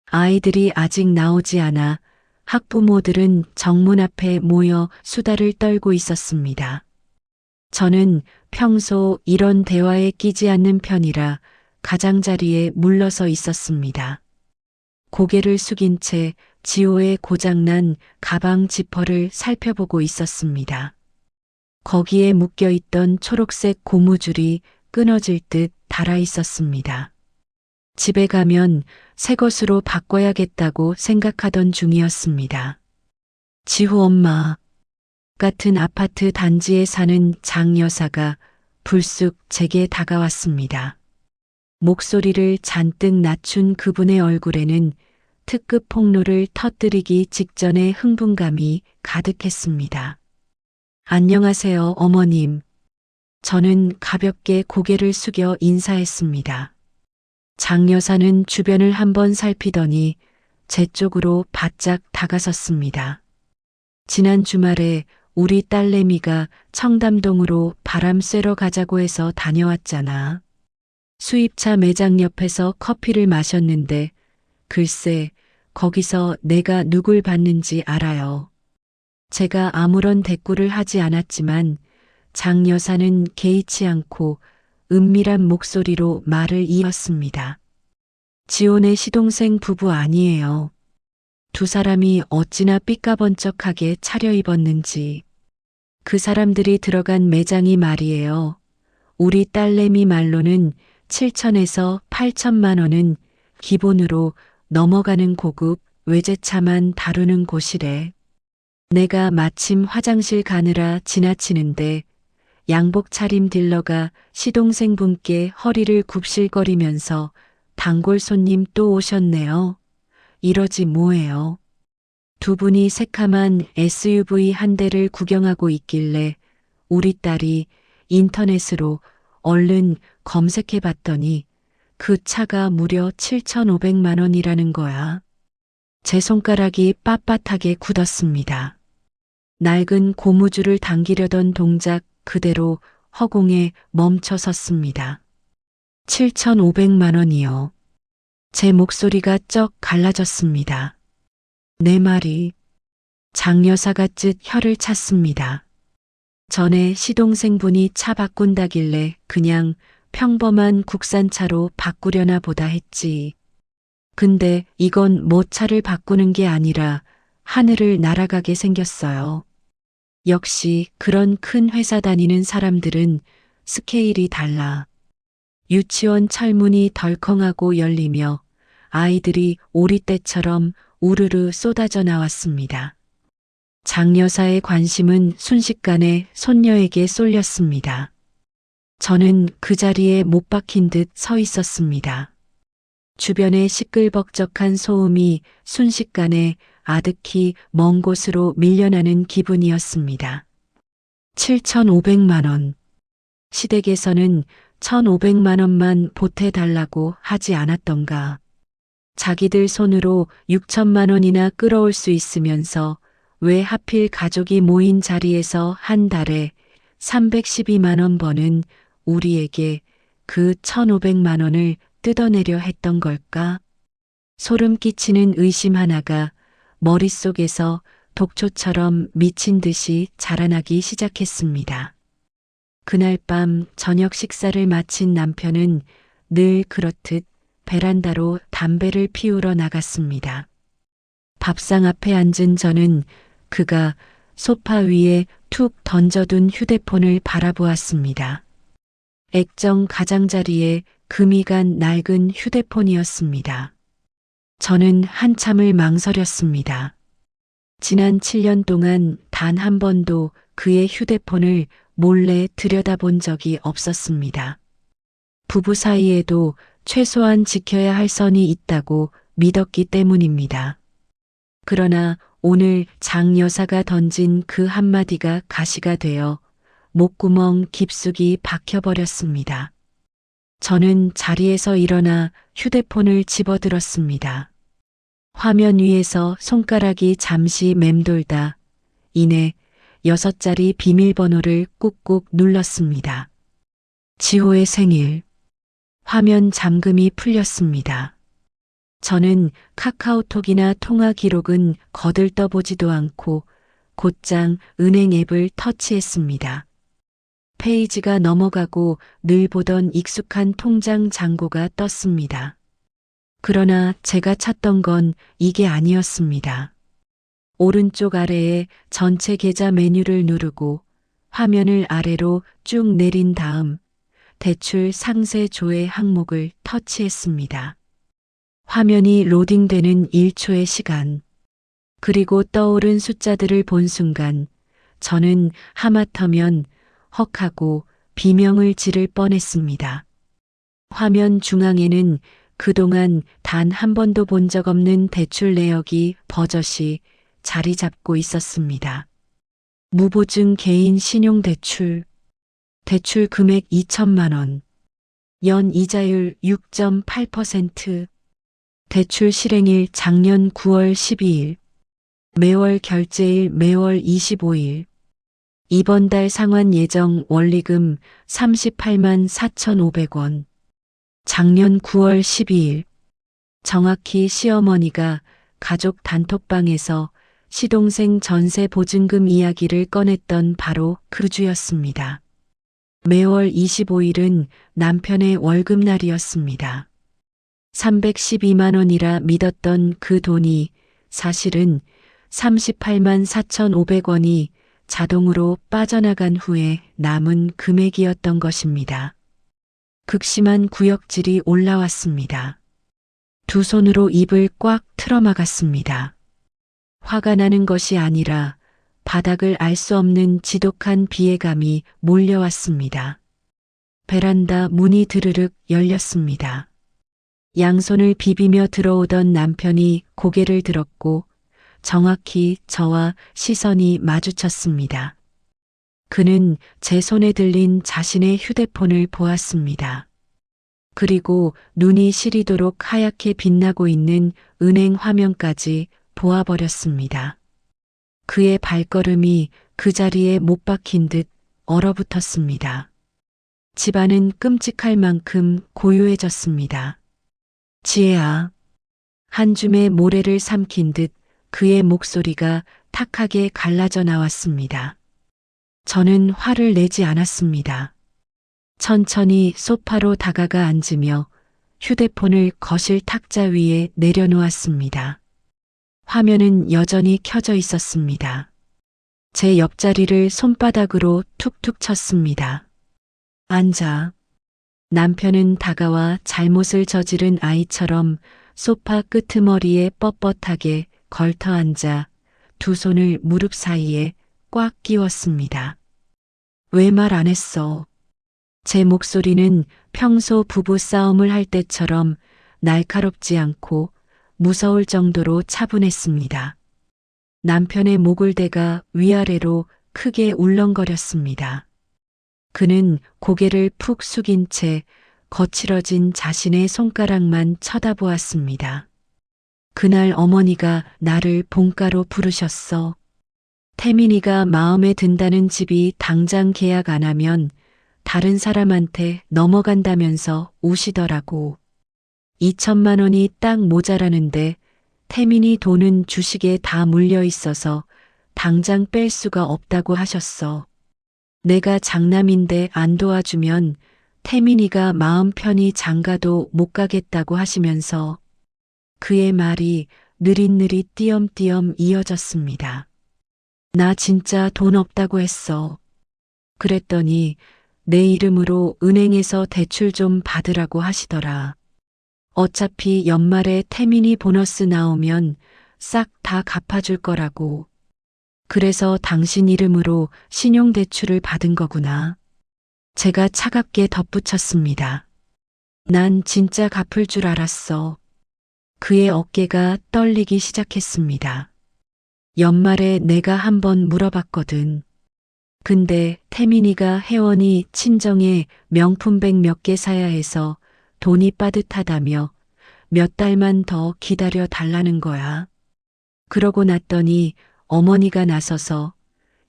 아이들이 아직 나오지 않아 학부모들은 정문 앞에 모여 수다를 떨고 있었습니다. 저는 평소 이런 대화에 끼지 않는 편이라 가장자리에 물러서 있었습니다. 고개를 숙인 채 지호의 고장난 가방 지퍼를 살펴보고 있었습니다. 거기에 묶여있던 초록색 고무줄이 끊어질 듯 달아 있었습니다. 집에 가면 새 것으로 바꿔야겠다고 생각하던 중이었습니다. 지호 엄마 같은 아파트 단지에 사는 장 여사가 불쑥 제게 다가왔습니다. 목소리를 잔뜩 낮춘 그분의 얼굴에는 특급 폭로를 터뜨리기 직전의 흥분감이 가득했습니다. 안녕하세요, 어머님. 저는 가볍게 고개를 숙여 인사했습니다. 장 여사는 주변을 한번 살피더니 제 쪽으로 바짝 다가섰습니다. 지난 주말에 우리 딸내미가 청담동으로 바람 쐬러 가자고 해서 다녀왔잖아. 수입차 매장 옆에서 커피를 마셨는데 글쎄 거기서 내가 누굴 봤는지 알아요. 제가 아무런 대꾸를 하지 않았지만 장 여사는 개의치 않고 은밀한 목소리로 말을 이었습니다. 지온의 시동생 부부 아니에요. 두 사람이 어찌나 삐까번쩍하게 차려입었는지. 그 사람들이 들어간 매장이 말이에요. 우리 딸내미 말로는 7천에서 8천만 원은 기본으로 넘어가는 고급 외제차만 다루는 곳이래. 내가 마침 화장실 가느라 지나치는데 양복 차림 딜러가 시동생분께 허리를 굽실거리면서 단골 손님 또 오셨네요. 이러지 뭐예요. 두 분이 새카만 SUV 한 대를 구경하고 있길래 우리 딸이 인터넷으로 얼른 검색해 봤더니 그 차가 무려 7,500만 원이라는 거야. 제 손가락이 빳빳하게 굳었습니다. 낡은 고무줄을 당기려던 동작 그대로 허공에 멈춰 섰습니다. 7,500만 원이요. 제 목소리가 쩍 갈라졌습니다. 내 말이. 장 여사가 쯧 혀를 찼습니다. 전에 시동생분이 차 바꾼다길래 그냥 평범한 국산차로 바꾸려나 보다 했지. 근데 이건 뭐 차를 바꾸는 게 아니라 하늘을 날아가게 생겼어요. 역시 그런 큰 회사 다니는 사람들은 스케일이 달라. 유치원 철문이 덜컹하고 열리며 아이들이 오리떼처럼 우르르 쏟아져 나왔습니다. 장 여사의 관심은 순식간에 손녀에게 쏠렸습니다. 저는 그 자리에 못 박힌 듯 서 있었습니다. 주변의 시끌벅적한 소음이 순식간에 아득히 먼 곳으로 밀려나는 기분이었습니다. 7,500만 원. 시댁에서는 1,500만 원만 보태달라고 하지 않았던가. 자기들 손으로 6천만 원이나 끌어올 수 있으면서 왜 하필 가족이 모인 자리에서 한 달에 312만 원 버는 우리에게 그 1,500만 원을 뜯어내려 했던 걸까? 소름 끼치는 의심 하나가 머릿속에서 독초처럼 미친 듯이 자라나기 시작했습니다. 그날 밤 저녁 식사를 마친 남편은 늘 그렇듯 베란다로 담배를 피우러 나갔습니다. 밥상 앞에 앉은 저는 그가 소파 위에 툭 던져둔 휴대폰을 바라보았습니다. 액정 가장자리에 금이 간 낡은 휴대폰이었습니다. 저는 한참을 망설였습니다. 지난 7년 동안 단 한 번도 그의 휴대폰을 몰래 들여다본 적이 없었습니다. 부부 사이에도 최소한 지켜야 할 선이 있다고 믿었기 때문입니다. 그러나 오늘 장 여사가 던진 그 한마디가 가시가 되어 목구멍 깊숙이 박혀버렸습니다. 저는 자리에서 일어나 휴대폰을 집어들었습니다. 화면 위에서 손가락이 잠시 맴돌다 이내 6자리 비밀번호를 꾹꾹 눌렀습니다. 지호의 생일. 화면 잠금이 풀렸습니다. 저는 카카오톡이나 통화 기록은 거들떠보지도 않고 곧장 은행 앱을 터치했습니다. 페이지가 넘어가고 늘 보던 익숙한 통장 잔고가 떴습니다. 그러나 제가 찾던 건 이게 아니었습니다. 오른쪽 아래에 전체 계좌 메뉴를 누르고 화면을 아래로 쭉 내린 다음 대출 상세 조회 항목을 터치했습니다. 화면이 로딩되는 1초의 시간, 그리고 떠오른 숫자들을 본 순간 저는 하마터면 헉하고 비명을 지를 뻔했습니다. 화면 중앙에는 그동안 단 한 번도 본 적 없는 대출 내역이 버젓이 자리 잡고 있었습니다. 무보증 개인 신용대출, 대출 금액 2천만 원, 연 이자율 6.8%, 대출 실행일 작년 9월 12일, 매월 결제일 매월 25일, 이번 달 상환 예정 원리금 38만 4,500원, 작년 9월 12일, 정확히 시어머니가 가족 단톡방에서 시동생 전세 보증금 이야기를 꺼냈던 바로 그 주였습니다. 매월 25일은 남편의 월급날이었습니다. 312만 원이라 믿었던 그 돈이 사실은 38만 4,500원이 자동으로 빠져나간 후에 남은 금액이었던 것입니다. 극심한 구역질이 올라왔습니다. 두 손으로 입을 꽉 틀어막았습니다. 화가 나는 것이 아니라 바닥을 알 수 없는 지독한 비애감이 몰려왔습니다. 베란다 문이 드르륵 열렸습니다. 양손을 비비며 들어오던 남편이 고개를 들었고 정확히 저와 시선이 마주쳤습니다. 그는 제 손에 들린 자신의 휴대폰을 보았습니다. 그리고 눈이 시리도록 하얗게 빛나고 있는 은행 화면까지 보아버렸습니다. 그의 발걸음이 그 자리에 못 박힌 듯 얼어붙었습니다. 집안은 끔찍할 만큼 고요해졌습니다. 지혜야. 한 줌의 모래를 삼킨 듯 그의 목소리가 탁하게 갈라져 나왔습니다. 저는 화를 내지 않았습니다. 천천히 소파로 다가가 앉으며 휴대폰을 거실 탁자 위에 내려놓았습니다. 화면은 여전히 켜져 있었습니다. 제 옆자리를 손바닥으로 툭툭 쳤습니다. 앉아. 남편은 다가와 잘못을 저지른 아이처럼 소파 끄트머리에 뻣뻣하게 걸터 앉아 두 손을 무릎 사이에 꽉 끼웠습니다. 왜 말 안 했어? 제 목소리는 평소 부부 싸움을 할 때처럼 날카롭지 않고 무서울 정도로 차분했습니다. 남편의 목을 대가 위아래로 크게 울렁거렸습니다. 그는 고개를 푹 숙인 채 거칠어진 자신의 손가락만 쳐다보았습니다. 그날 어머니가 나를 본가로 부르셨어. 태민이가 마음에 든다는 집이 당장 계약 안 하면 다른 사람한테 넘어간다면서 우시더라고. 2천만 원이 딱 모자라는데 태민이 돈은 주식에 다 물려 있어서 당장 뺄 수가 없다고 하셨어. 내가 장남인데 안 도와주면 태민이가 마음 편히 장가도 못 가겠다고 하시면서 그의 말이 느릿느릿 띄엄띄엄 이어졌습니다. 나 진짜 돈 없다고 했어. 그랬더니 내 이름으로 은행에서 대출 좀 받으라고 하시더라. 어차피 연말에 태민이 보너스 나오면 싹 다 갚아줄 거라고. 그래서 당신 이름으로 신용대출을 받은 거구나. 제가 차갑게 덧붙였습니다. 난 진짜 갚을 줄 알았어. 그의 어깨가 떨리기 시작했습니다. 연말에 내가 한번 물어봤거든. 근데 태민이가 혜원이 친정에 명품백 몇 개 사야 해서 돈이 빠듯하다며 몇 달만 더 기다려 달라는 거야. 그러고 났더니 어머니가 나서서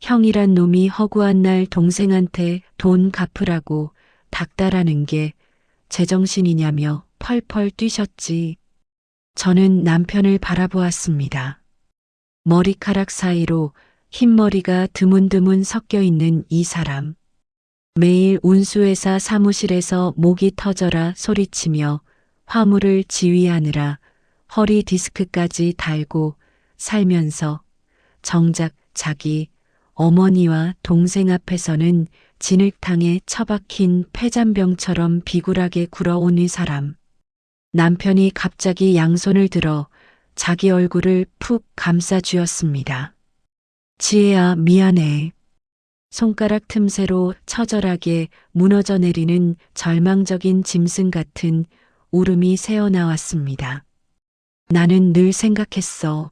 형이란 놈이 허구한 날 동생한테 돈 갚으라고 닥달하는 게 제정신이냐며 펄펄 뛰셨지. 저는 남편을 바라보았습니다. 머리카락 사이로 흰머리가 드문드문 섞여 있는 이 사람. 매일 운수회사 사무실에서 목이 터져라 소리치며 화물을 지휘하느라 허리 디스크까지 달고 살면서 정작 자기 어머니와 동생 앞에서는 진흙탕에 처박힌 폐잔병처럼 비굴하게 굴어온 이 사람. 남편이 갑자기 양손을 들어 자기 얼굴을 푹 감싸 쥐었습니다. 지혜야, 미안해. 손가락 틈새로 처절하게 무너져 내리는 절망적인 짐승 같은 울음이 새어나왔습니다. 나는 늘 생각했어.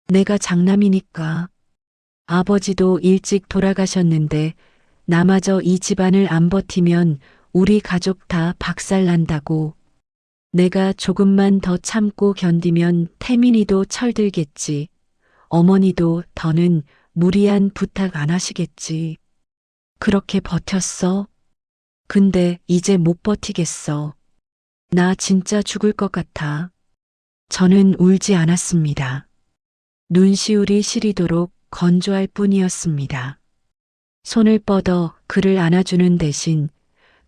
내가 장남이니까. 아버지도 일찍 돌아가셨는데 나마저 이 집안을 안 버티면 우리 가족 다 박살난다고. 내가 조금만 더 참고 견디면 태민이도 철들겠지. 어머니도 더는 무리한 부탁 안 하시겠지. 그렇게 버텼어? 근데 이제 못 버티겠어. 나 진짜 죽을 것 같아. 저는 울지 않았습니다. 눈시울이 시리도록 건조할 뿐이었습니다. 손을 뻗어 그를 안아주는 대신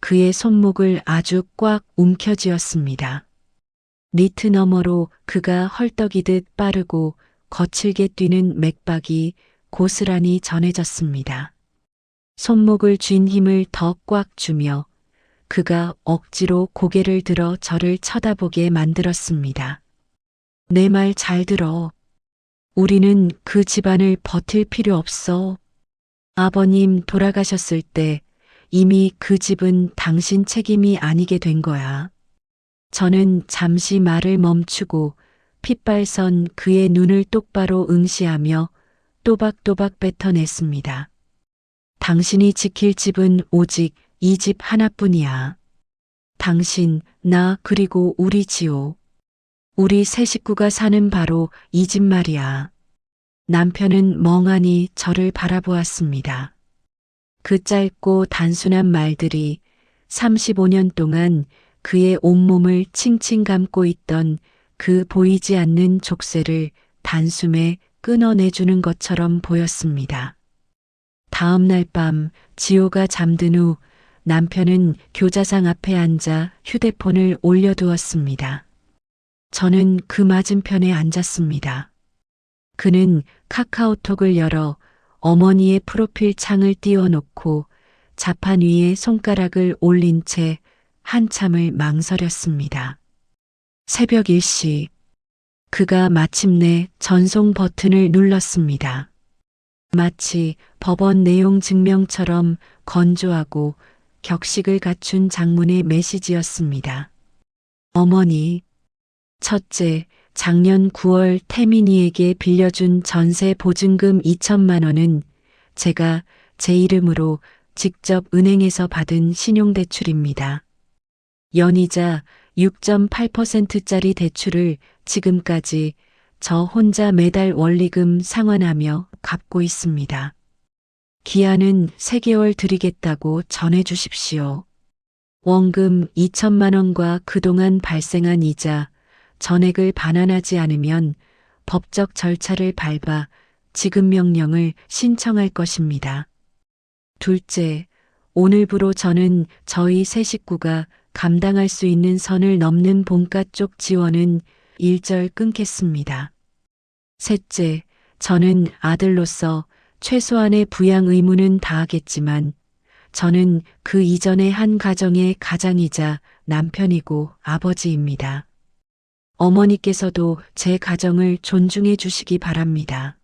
그의 손목을 아주 꽉 움켜쥐었습니다. 니트 너머로 그가 헐떡이듯 빠르고 거칠게 뛰는 맥박이 고스란히 전해졌습니다. 손목을 쥔 힘을 더 꽉 주며 그가 억지로 고개를 들어 저를 쳐다보게 만들었습니다. 내 말 잘 들어. 우리는 그 집안을 버틸 필요 없어. 아버님 돌아가셨을 때 이미 그 집은 당신 책임이 아니게 된 거야. 저는 잠시 말을 멈추고 핏발선 그의 눈을 똑바로 응시하며 또박또박 뱉어냈습니다. 당신이 지킬 집은 오직 이 집 하나뿐이야. 당신, 나, 그리고 우리 지호. 우리 세 식구가 사는 바로 이 집 말이야. 남편은 멍하니 저를 바라보았습니다. 그 짧고 단순한 말들이 35년 동안 그의 온몸을 칭칭 감고 있던 그 보이지 않는 족쇄를 단숨에 끊어내주는 것처럼 보였습니다. 다음 날 밤 지호가 잠든 후 남편은 교자상 앞에 앉아 휴대폰을 올려두었습니다. 저는 그 맞은편에 앉았습니다. 그는 카카오톡을 열어 어머니의 프로필 창을 띄워놓고 자판 위에 손가락을 올린 채 한참을 망설였습니다. 새벽 1시, 그가 마침내 전송 버튼을 눌렀습니다. 마치 법원 내용 증명처럼 건조하고 격식을 갖춘 장문의 메시지였습니다. 어머니, 첫째, 작년 9월 태민이에게 빌려준 전세 보증금 2천만 원은 제가 제 이름으로 직접 은행에서 받은 신용대출입니다. 연이자 6.8%짜리 대출을 지금까지 저 혼자 매달 원리금 상환하며 갚고 있습니다. 기한은 3개월 드리겠다고 전해 주십시오. 원금 2천만 원과 그동안 발생한 이자, 전액을 반환하지 않으면 법적 절차를 밟아 지급 명령을 신청할 것입니다. 둘째, 오늘부로 저는 저희 세 식구가 감당할 수 있는 선을 넘는 본가 쪽 지원은 일절 끊겠습니다. 셋째, 저는 아들로서 최소한의 부양 의무는 다하겠지만 저는 그 이전의 한 가정의 가장이자 남편이고 아버지입니다. 어머니께서도 제 가정을 존중해 주시기 바랍니다.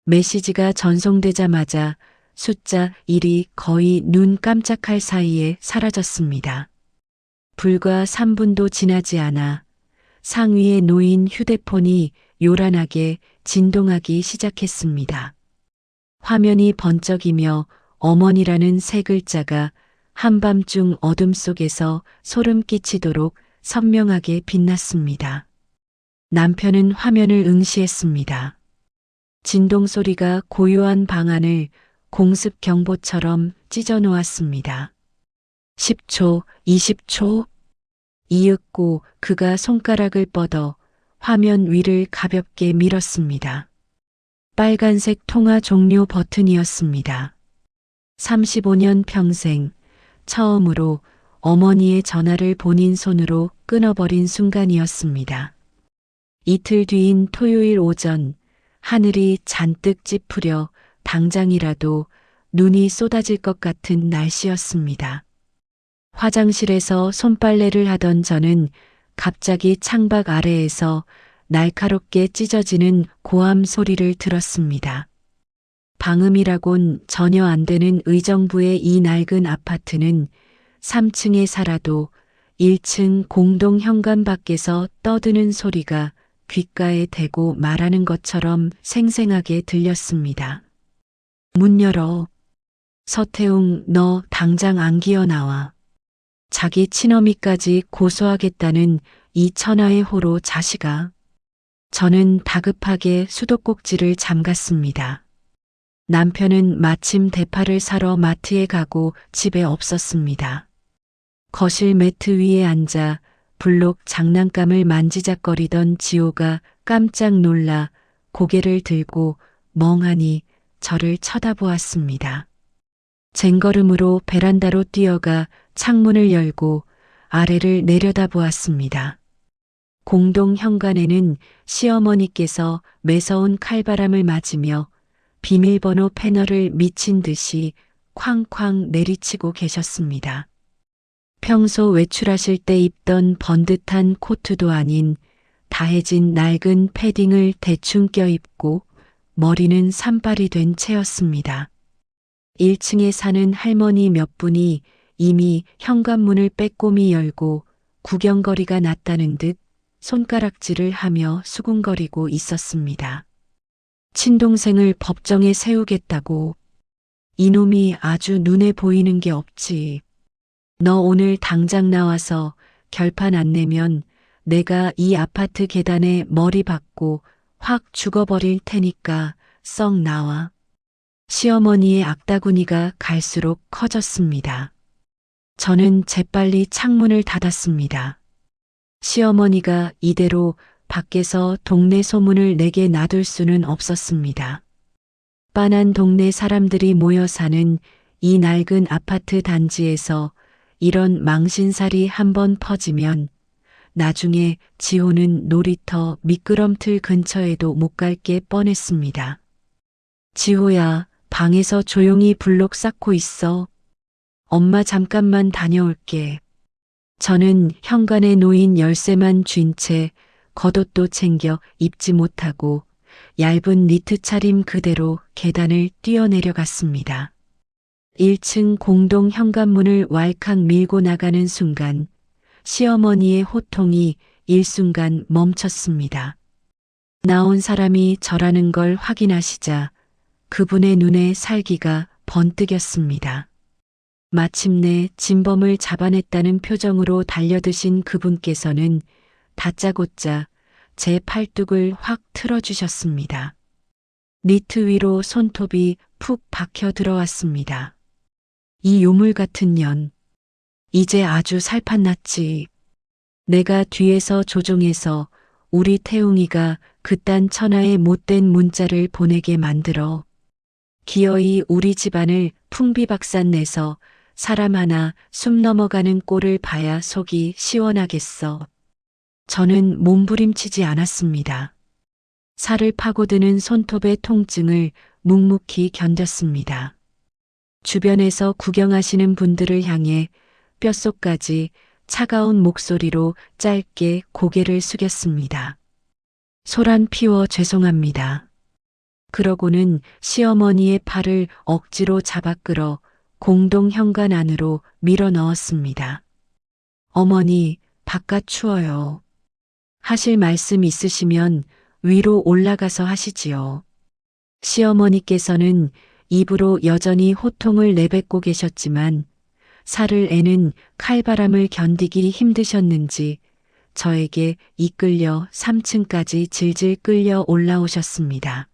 메시지가 전송되자마자 숫자 1이 거의 눈 깜짝할 사이에 사라졌습니다. 불과 3분도 지나지 않아 상위에 놓인 휴대폰이 요란하게 진동하기 시작했습니다. 화면이 번쩍이며 어머니라는 세 글자가 한밤중 어둠 속에서 소름 끼치도록 선명하게 빛났습니다. 남편은 화면을 응시했습니다. 진동 소리가 고요한 방안을 공습 경보처럼 찢어 놓았습니다. 10초, 20초. 이윽고 그가 손가락을 뻗어 화면 위를 가볍게 밀었습니다. 빨간색 통화 종료 버튼이었습니다. 35년 평생 처음으로 어머니의 전화를 본인 손으로 끊어버린 순간이었습니다. 이틀 뒤인 토요일 오전, 하늘이 잔뜩 찌푸려 당장이라도 눈이 쏟아질 것 같은 날씨였습니다. 화장실에서 손빨래를 하던 저는 갑자기 창밖 아래에서 날카롭게 찢어지는 고함 소리를 들었습니다. 방음이라곤 전혀 안 되는 의정부의 이 낡은 아파트는 3층에 살아도 1층 공동 현관 밖에서 떠드는 소리가 귓가에 대고 말하는 것처럼 생생하게 들렸습니다. 문 열어. 서태웅, 너 당장 안 기어 나와. 자기 친어미까지 고소하겠다는 이 천하의 호로 자식아. 저는 다급하게 수도꼭지를 잠갔습니다. 남편은 마침 대파를 사러 마트에 가고 집에 없었습니다. 거실 매트 위에 앉아 블록 장난감을 만지작거리던 지호가 깜짝 놀라 고개를 들고 멍하니 저를 쳐다보았습니다. 쟁걸음으로 베란다로 뛰어가 창문을 열고 아래를 내려다보았습니다. 공동 현관에는 시어머니께서 매서운 칼바람을 맞으며 비밀번호 패널을 미친 듯이 쾅쾅 내리치고 계셨습니다. 평소 외출하실 때 입던 번듯한 코트도 아닌 다해진 낡은 패딩을 대충 껴입고 머리는 산발이 된 채였습니다. 1층에 사는 할머니 몇 분이 이미 현관문을 빼꼼히 열고 구경거리가 났다는 듯 손가락질을 하며 수군거리고 있었습니다. 친동생을 법정에 세우겠다고. 이놈이 아주 눈에 보이는 게 없지. 너 오늘 당장 나와서 결판 안 내면 내가 이 아파트 계단에 머리 박고 확 죽어버릴 테니까 썩 나와. 시어머니의 악다구니가 갈수록 커졌습니다. 저는 재빨리 창문을 닫았습니다. 시어머니가 이대로 밖에서 동네 소문을 내게 놔둘 수는 없었습니다. 빤한 동네 사람들이 모여 사는 이 낡은 아파트 단지에서 이런 망신살이 한번 퍼지면 나중에 지호는 놀이터 미끄럼틀 근처에도 못 갈 게 뻔했습니다. 지호야, 방에서 조용히 블록 쌓고 있어. 엄마 잠깐만 다녀올게. 저는 현관에 놓인 열쇠만 쥔 채 겉옷도 챙겨 입지 못하고 얇은 니트 차림 그대로 계단을 뛰어내려갔습니다. 1층 공동 현관문을 왈칵 밀고 나가는 순간 시어머니의 호통이 일순간 멈췄습니다. 나온 사람이 저라는 걸 확인하시자 그분의 눈에 살기가 번뜩였습니다. 마침내 진범을 잡아냈다는 표정으로 달려드신 그분께서는 다짜고짜 제 팔뚝을 확 틀어주셨습니다. 니트 위로 손톱이 푹 박혀 들어왔습니다. 이 요물 같은 년, 이제 아주 살판났지. 내가 뒤에서 조종해서 우리 태웅이가 그딴 천하의 못된 문자를 보내게 만들어 기어이 우리 집안을 풍비박산 내서 사람 하나 숨 넘어가는 꼴을 봐야 속이 시원하겠어. 저는 몸부림치지 않았습니다. 살을 파고드는 손톱의 통증을 묵묵히 견뎠습니다. 주변에서 구경하시는 분들을 향해 뼛속까지 차가운 목소리로 짧게 고개를 숙였습니다. 소란 피워 죄송합니다. 그러고는 시어머니의 팔을 억지로 잡아 끌어 공동 현관 안으로 밀어 넣었습니다. 어머니, 바깥 추워요. 하실 말씀 있으시면 위로 올라가서 하시지요. 시어머니께서는 입으로 여전히 호통을 내뱉고 계셨지만 살을 애는 칼바람을 견디기 힘드셨는지 저에게 이끌려 3층까지 질질 끌려 올라오셨습니다.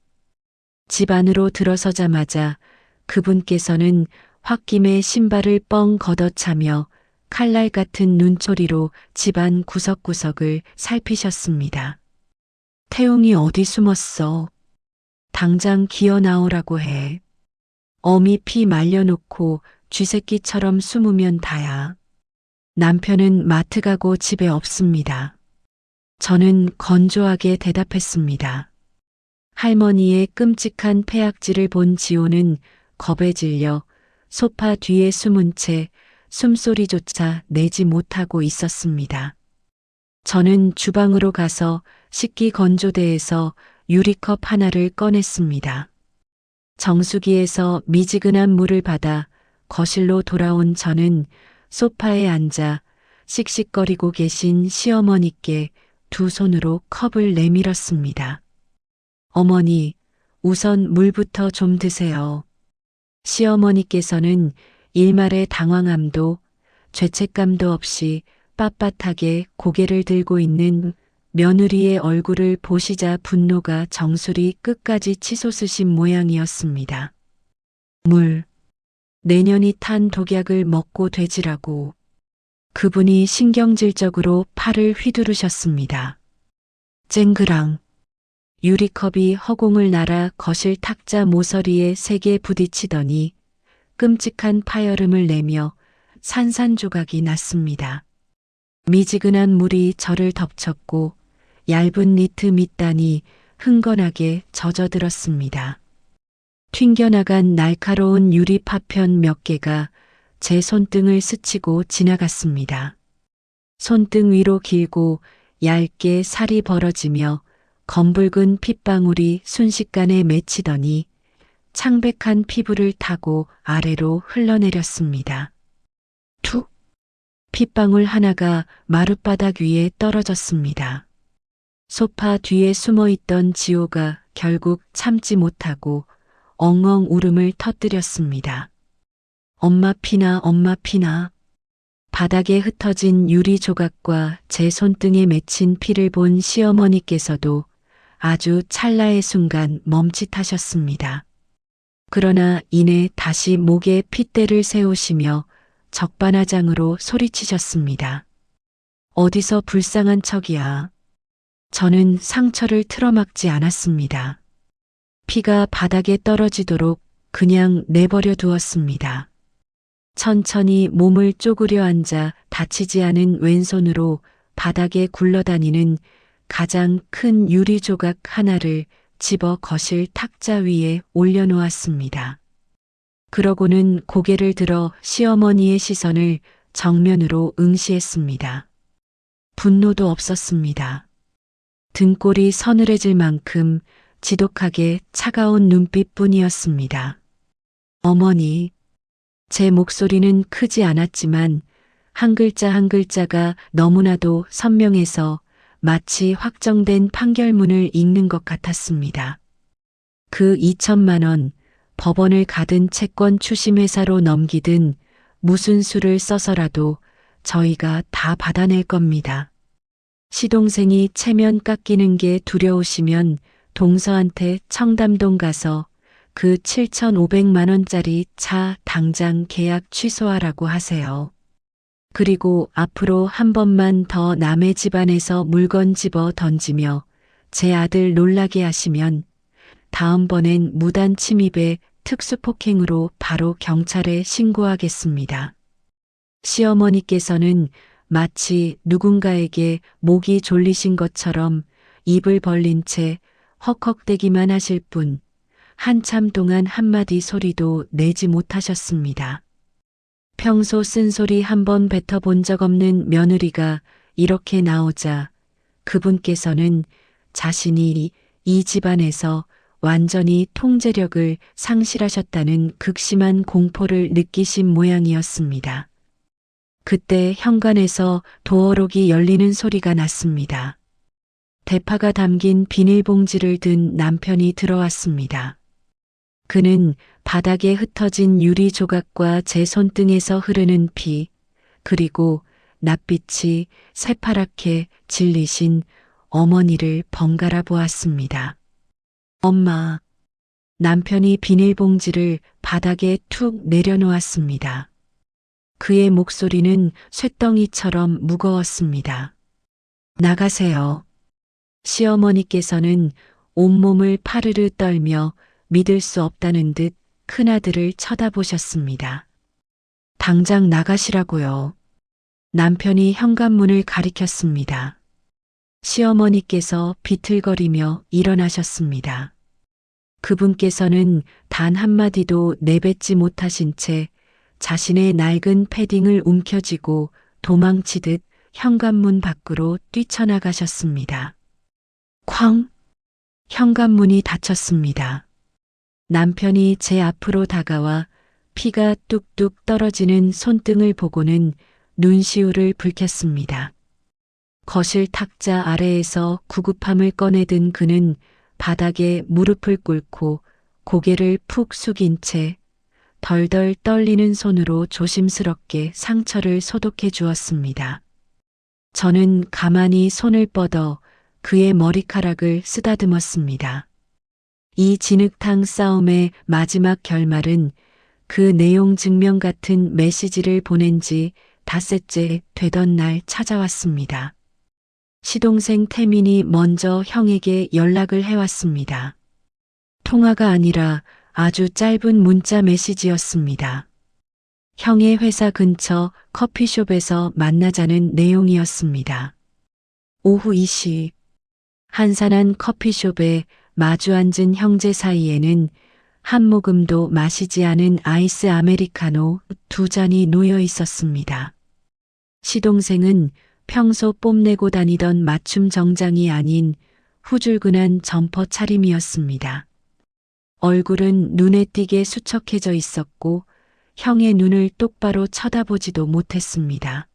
집 안으로 들어서자마자 그분께서는 홧김에 신발을 뻥 걷어차며 칼날 같은 눈초리로 집안 구석구석을 살피셨습니다. 태웅이 어디 숨었어? 당장 기어 나오라고 해. 어미 피 말려놓고 쥐새끼처럼 숨으면 다야. 남편은 마트 가고 집에 없습니다. 저는 건조하게 대답했습니다. 할머니의 끔찍한 폐악질을 본 지호는 겁에 질려 소파 뒤에 숨은 채 숨소리조차 내지 못하고 있었습니다. 저는 주방으로 가서 식기 건조대에서 유리컵 하나를 꺼냈습니다. 정수기에서 미지근한 물을 받아 거실로 돌아온 저는 소파에 앉아 씩씩거리고 계신 시어머니께 두 손으로 컵을 내밀었습니다. 어머니, 우선 물부터 좀 드세요. 시어머니께서는 일말의 당황함도 죄책감도 없이 빳빳하게 고개를 들고 있는 며느리의 얼굴을 보시자 분노가 정수리 끝까지 치솟으신 모양이었습니다. 물, 내년이 탄 독약을 먹고 되지라고. 그분이 신경질적으로 팔을 휘두르셨습니다. 쨍그랑. 유리컵이 허공을 날아 거실 탁자 모서리에 세게 부딪히더니 끔찍한 파열음을 내며 산산조각이 났습니다. 미지근한 물이 저를 덮쳤고 얇은 니트 밑단이 흥건하게 젖어들었습니다. 튕겨나간 날카로운 유리 파편 몇 개가 제 손등을 스치고 지나갔습니다. 손등 위로 길고 얇게 살이 벌어지며 검붉은 핏방울이 순식간에 맺히더니 창백한 피부를 타고 아래로 흘러내렸습니다. 툭! 핏방울 하나가 마룻바닥 위에 떨어졌습니다. 소파 뒤에 숨어 있던 지호가 결국 참지 못하고 엉엉 울음을 터뜨렸습니다. 엄마 피나, 엄마 피나. 바닥에 흩어진 유리 조각과 제 손등에 맺힌 피를 본 시어머니께서도 아주 찰나의 순간 멈칫하셨습니다. 그러나 이내 다시 목에 핏대를 세우시며 적반하장으로 소리치셨습니다. 어디서 불쌍한 척이야. 저는 상처를 틀어막지 않았습니다. 피가 바닥에 떨어지도록 그냥 내버려 두었습니다. 천천히 몸을 쪼그려 앉아 다치지 않은 왼손으로 바닥에 굴러다니는 가장 큰 유리 조각 하나를 집어 거실 탁자 위에 올려놓았습니다. 그러고는 고개를 들어 시어머니의 시선을 정면으로 응시했습니다. 분노도 없었습니다. 등골이 서늘해질 만큼 지독하게 차가운 눈빛뿐이었습니다. 어머니, 제 목소리는 크지 않았지만 한 글자 한 글자가 너무나도 선명해서 마치 확정된 판결문을 읽는 것 같았습니다. 그 2천만 원, 법원을 가든 채권 추심회사로 넘기든 무슨 수를 써서라도 저희가 다 받아낼 겁니다. 시동생이 체면 깎이는 게 두려우시면 동서한테 청담동 가서 그 7,500만 원짜리 차 당장 계약 취소하라고 하세요. 그리고 앞으로 한 번만 더 남의 집안에서 물건 집어 던지며 제 아들 놀라게 하시면 다음번엔 무단 침입에 특수폭행으로 바로 경찰에 신고하겠습니다. 시어머니께서는 마치 누군가에게 목이 졸리신 것처럼 입을 벌린 채 헉헉대기만 하실 뿐 한참 동안 한마디 소리도 내지 못하셨습니다. 평소 쓴소리 한 번 뱉어본 적 없는 며느리가 이렇게 나오자 그분께서는 자신이 이 집안에서 완전히 통제력을 상실하셨다는 극심한 공포를 느끼신 모양이었습니다. 그때 현관에서 도어록이 열리는 소리가 났습니다. 대파가 담긴 비닐봉지를 든 남편이 들어왔습니다. 그는 바닥에 흩어진 유리 조각과 제 손등에서 흐르는 피, 그리고 낯빛이 새파랗게 질리신 어머니를 번갈아 보았습니다. 엄마, 남편이 비닐봉지를 바닥에 툭 내려놓았습니다. 그의 목소리는 쇳덩이처럼 무거웠습니다. 나가세요. 시어머니께서는 온몸을 파르르 떨며 믿을 수 없다는 듯 큰아들을 쳐다보셨습니다. 당장 나가시라고요. 남편이 현관문을 가리켰습니다. 시어머니께서 비틀거리며 일어나셨습니다. 그분께서는 단 한마디도 내뱉지 못하신 채 자신의 낡은 패딩을 움켜쥐고 도망치듯 현관문 밖으로 뛰쳐나가셨습니다. 쾅! 현관문이 닫혔습니다. 남편이 제 앞으로 다가와 피가 뚝뚝 떨어지는 손등을 보고는 눈시울을 붉혔습니다. 거실 탁자 아래에서 구급함을 꺼내든 그는 바닥에 무릎을 꿇고 고개를 푹 숙인 채 덜덜 떨리는 손으로 조심스럽게 상처를 소독해 주었습니다. 저는 가만히 손을 뻗어 그의 머리카락을 쓰다듬었습니다. 이 진흙탕 싸움의 마지막 결말은 그 내용 증명 같은 메시지를 보낸 지 닷새째 되던 날 찾아왔습니다. 시동생 태민이 먼저 형에게 연락을 해왔습니다. 통화가 아니라 아주 짧은 문자 메시지였습니다. 형의 회사 근처 커피숍에서 만나자는 내용이었습니다. 오후 2시 한산한 커피숍에 마주 앉은 형제 사이에는 한 모금도 마시지 않은 아이스 아메리카노 2잔이 놓여 있었습니다. 시동생은 평소 뽐내고 다니던 맞춤 정장이 아닌 후줄근한 점퍼 차림이었습니다. 얼굴은 눈에 띄게 수척해져 있었고 형의 눈을 똑바로 쳐다보지도 못했습니다.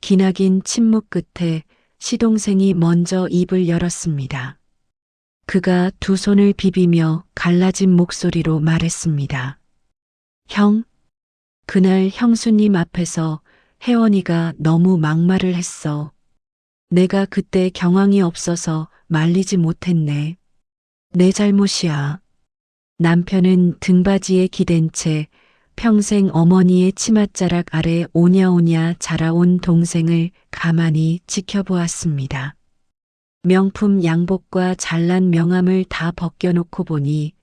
기나긴 침묵 끝에 시동생이 먼저 입을 열었습니다. 그가 두 손을 비비며 갈라진 목소리로 말했습니다. 형, 그날 형수님 앞에서 혜원이가 너무 막말을 했어. 내가 그때 경황이 없어서 말리지 못했네. 내 잘못이야. 남편은 등받이에 기댄 채 평생 어머니의 치맛자락 아래 오냐오냐 자라온 동생을 가만히 지켜보았습니다. 명품 양복과 잘난 명함을 다 벗겨놓고 보니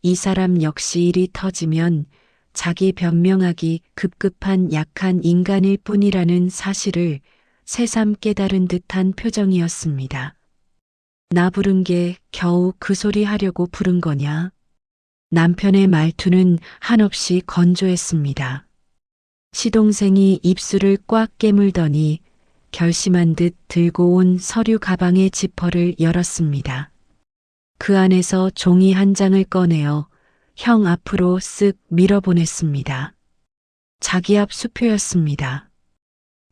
이 사람 역시 일이 터지면 자기 변명하기 급급한 약한 인간일 뿐이라는 사실을 새삼 깨달은 듯한 표정이었습니다. 나 부른 게 겨우 그 소리 하려고 부른 거냐? 남편의 말투는 한없이 건조했습니다. 시동생이 입술을 꽉 깨물더니 결심한 듯 들고 온 서류 가방의 지퍼를 열었습니다. 그 안에서 종이 한 장을 꺼내어 형 앞으로 쓱 밀어보냈습니다. 자기 앞 수표였습니다.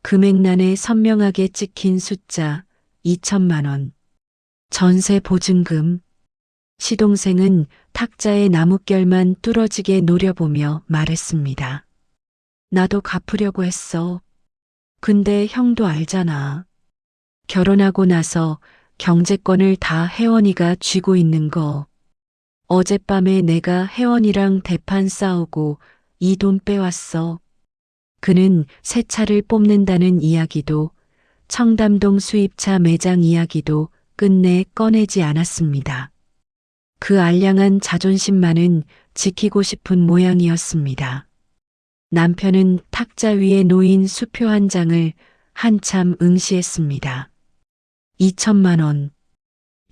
금액란에 선명하게 찍힌 숫자 2천만 원. 전세 보증금. 시동생은 탁자의 나뭇결만 뚫어지게 노려보며 말했습니다. 나도 갚으려고 했어. 근데 형도 알잖아. 결혼하고 나서 경제권을 다 혜원이가 쥐고 있는 거. 어젯밤에 내가 혜원이랑 대판 싸우고 이 돈 빼왔어. 그는 새 차를 뽑는다는 이야기도 청담동 수입차 매장 이야기도 끝내 꺼내지 않았습니다. 그 알량한 자존심만은 지키고 싶은 모양이었습니다. 남편은 탁자 위에 놓인 수표 한 장을 한참 응시했습니다. 2천만 원.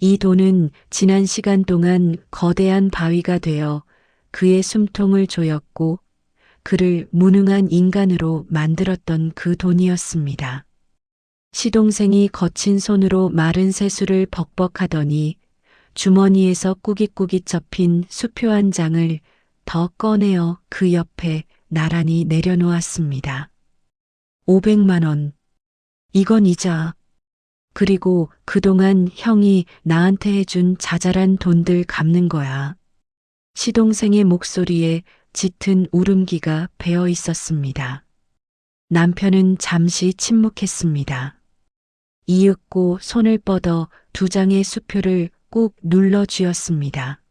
이 돈은 지난 시간 동안 거대한 바위가 되어 그의 숨통을 조였고 그를 무능한 인간으로 만들었던 그 돈이었습니다. 시동생이 거친 손으로 마른 세수를 벅벅하더니 주머니에서 꾸깃꾸깃 접힌 수표 한 장을 더 꺼내어 그 옆에 나란히 내려놓았습니다. 500만 원. 이건 이자. 그리고 그동안 형이 나한테 해준 자잘한 돈들 갚는 거야. 시동생의 목소리에 짙은 울음기가 배어 있었습니다. 남편은 잠시 침묵했습니다. 이윽고 손을 뻗어 두 장의 수표를 꾹 눌러 쥐었습니다.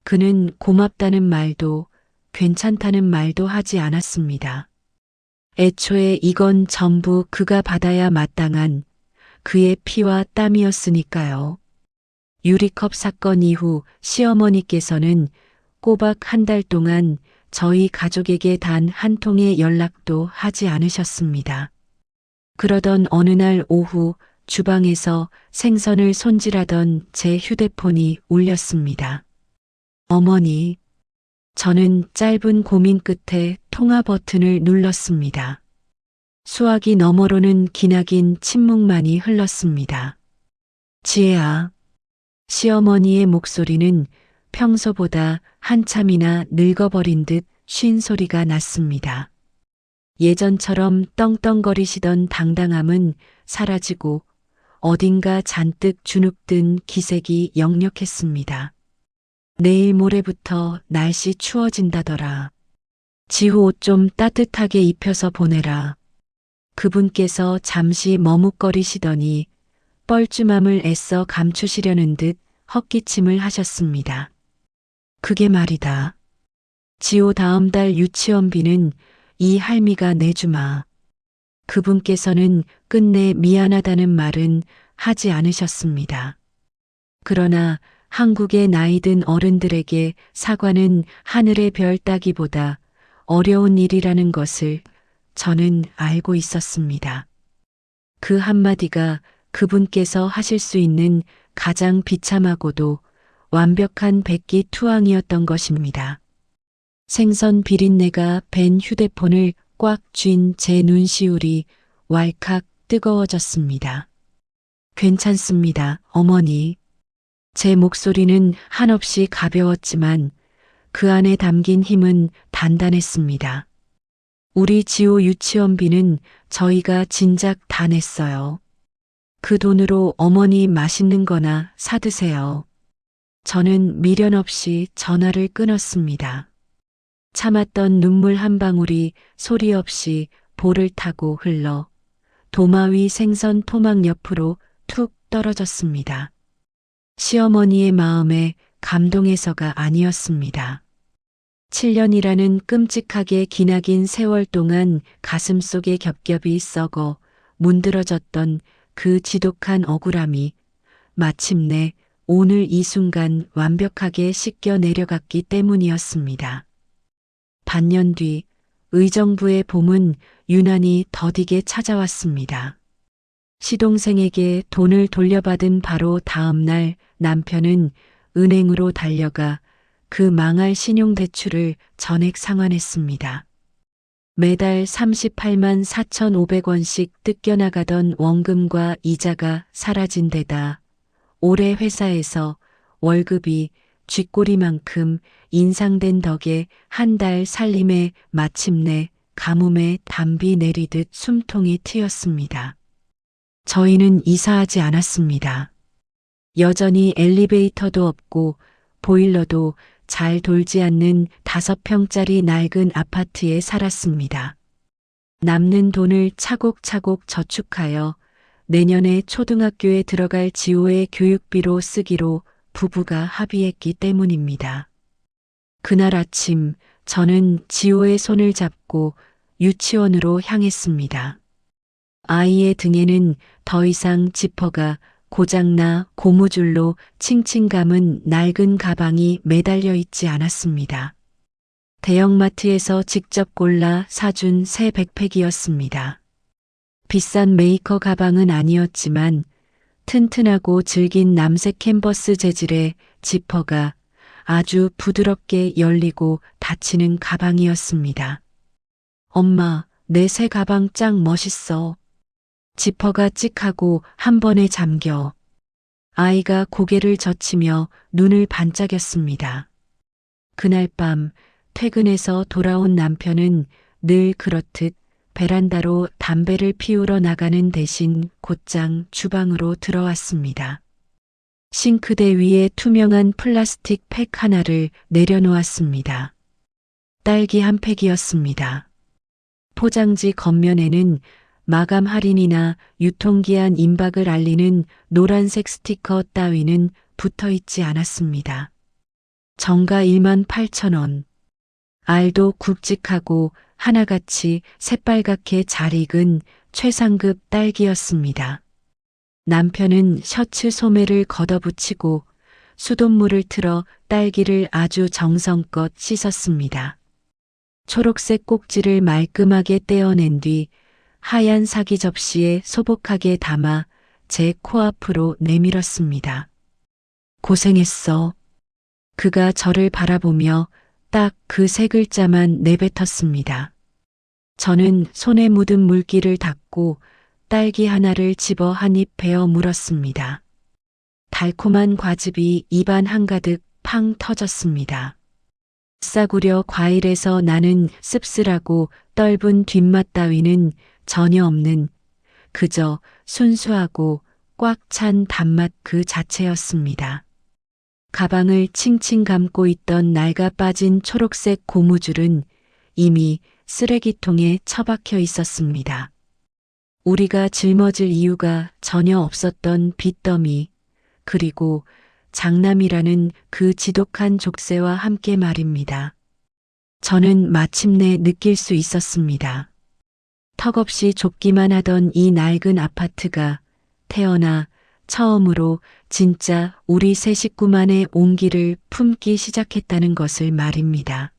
그는 고맙다는 말도 괜찮다는 말도 하지 않았습니다. 애초에 이건 전부 그가 받아야 마땅한 그의 피와 땀이었으니까요. 유리컵 사건 이후 시어머니께서는 꼬박 한 달 동안 저희 가족에게 단 한 통의 연락도 하지 않으셨습니다. 그러던 어느 날 오후 주방에서 생선을 손질하던 제 휴대폰이 울렸습니다. 어머니, 저는 짧은 고민 끝에 통화 버튼을 눌렀습니다. 수화기 너머로는 기나긴 침묵만이 흘렀습니다. 지혜야. 시어머니의 목소리는 평소보다 한참이나 늙어버린 듯 쉰 소리가 났습니다. 예전처럼 떵떵거리시던 당당함은 사라지고 어딘가 잔뜩 주눅든 기색이 역력했습니다. 내일 모레부터 날씨 추워진다더라. 지호 옷 좀 따뜻하게 입혀서 보내라. 그분께서 잠시 머뭇거리시더니 뻘쭘함을 애써 감추시려는 듯 헛기침을 하셨습니다. 그게 말이다. 지호 다음 달 유치원비는 이 할미가 내주마. 그분께서는 끝내 미안하다는 말은 하지 않으셨습니다. 그러나 한국의 나이든 어른들에게 사과는 하늘의 별 따기보다 어려운 일이라는 것을 저는 알고 있었습니다. 그 한마디가 그분께서 하실 수 있는 가장 비참하고도 완벽한 백기 투항이었던 것입니다. 생선 비린내가 밴 휴대폰을 꽉 쥔 제 눈시울이 왈칵 뜨거워졌습니다. 괜찮습니다, 어머니. 제 목소리는 한없이 가벼웠지만 그 안에 담긴 힘은 단단했습니다. 우리 지호 유치원비는 저희가 진작 다 냈어요. 그 돈으로 어머니 맛있는 거나 사드세요. 저는 미련 없이 전화를 끊었습니다. 참았던 눈물 한 방울이 소리 없이 볼을 타고 흘러 도마 위 생선 토막 옆으로 툭 떨어졌습니다. 시어머니의 마음에 감동해서가 아니었습니다. 7년이라는 끔찍하게 기나긴 세월 동안 가슴속에 겹겹이 썩어 문드러졌던 그 지독한 억울함이 마침내 오늘 이 순간 완벽하게 씻겨 내려갔기 때문이었습니다. 반년 뒤 의정부의 봄은 유난히 더디게 찾아왔습니다. 시동생에게 돈을 돌려받은 바로 다음 날 남편은 은행으로 달려가 그 망할 신용대출을 전액 상환했습니다. 매달 38만 4,500원씩 뜯겨나가던 원금과 이자가 사라진 데다 올해 회사에서 월급이 쥐꼬리만큼 인상된 덕에 한 달 살림에 마침내 가뭄에 담비 내리듯 숨통이 트였습니다. 저희는 이사하지 않았습니다. 여전히 엘리베이터도 없고 보일러도 잘 돌지 않는 5평짜리 낡은 아파트에 살았습니다. 남는 돈을 차곡차곡 저축하여 내년에 초등학교에 들어갈 지호의 교육비로 쓰기로 부부가 합의했기 때문입니다. 그날 아침 저는 지호의 손을 잡고 유치원으로 향했습니다. 아이의 등에는 더 이상 지퍼가 고장나 고무줄로 칭칭 감은 낡은 가방이 매달려 있지 않았습니다. 대형마트에서 직접 골라 사준 새 백팩이었습니다. 비싼 메이커 가방은 아니었지만 튼튼하고 질긴 남색 캔버스 재질의 지퍼가 아주 부드럽게 열리고 닫히는 가방이었습니다. 엄마, 내 새 가방 짱 멋있어. 지퍼가 찍하고 한 번에 잠겨. 아이가 고개를 젖히며 눈을 반짝였습니다. 그날 밤 퇴근해서 돌아온 남편은 늘 그렇듯 베란다로 담배를 피우러 나가는 대신 곧장 주방으로 들어왔습니다. 싱크대 위에 투명한 플라스틱 팩 하나를 내려놓았습니다. 딸기 한 팩이었습니다. 포장지 겉면에는 마감 할인이나 유통기한 임박을 알리는 노란색 스티커 따위는 붙어 있지 않았습니다. 정가 18,000원. 알도 굵직하고 하나같이 새빨갛게 잘 익은 최상급 딸기였습니다. 남편은 셔츠 소매를 걷어붙이고 수돗물을 틀어 딸기를 아주 정성껏 씻었습니다. 초록색 꼭지를 말끔하게 떼어낸 뒤 하얀 사기 접시에 소복하게 담아 제 코앞으로 내밀었습니다. 고생했어. 그가 저를 바라보며 딱 그 세 글자만 내뱉었습니다. 저는 손에 묻은 물기를 닦고 딸기 하나를 집어 한 입 베어 물었습니다. 달콤한 과즙이 입안 한가득 팡 터졌습니다. 싸구려 과일에서 나는 씁쓸하고 떫은 뒷맛 따위는 전혀 없는 그저 순수하고 꽉 찬 단맛 그 자체였습니다. 가방을 칭칭 감고 있던 낡아 빠진 초록색 고무줄은 이미 쓰레기통에 처박혀 있었습니다. 우리가 짊어질 이유가 전혀 없었던 빚더미, 그리고 장남이라는 그 지독한 족쇄와 함께 말입니다. 저는 마침내 느낄 수 있었습니다. 턱없이 좁기만 하던 이 낡은 아파트가 태어나 처음으로 진짜 우리 세 식구만의 온기를 품기 시작했다는 것을 말입니다.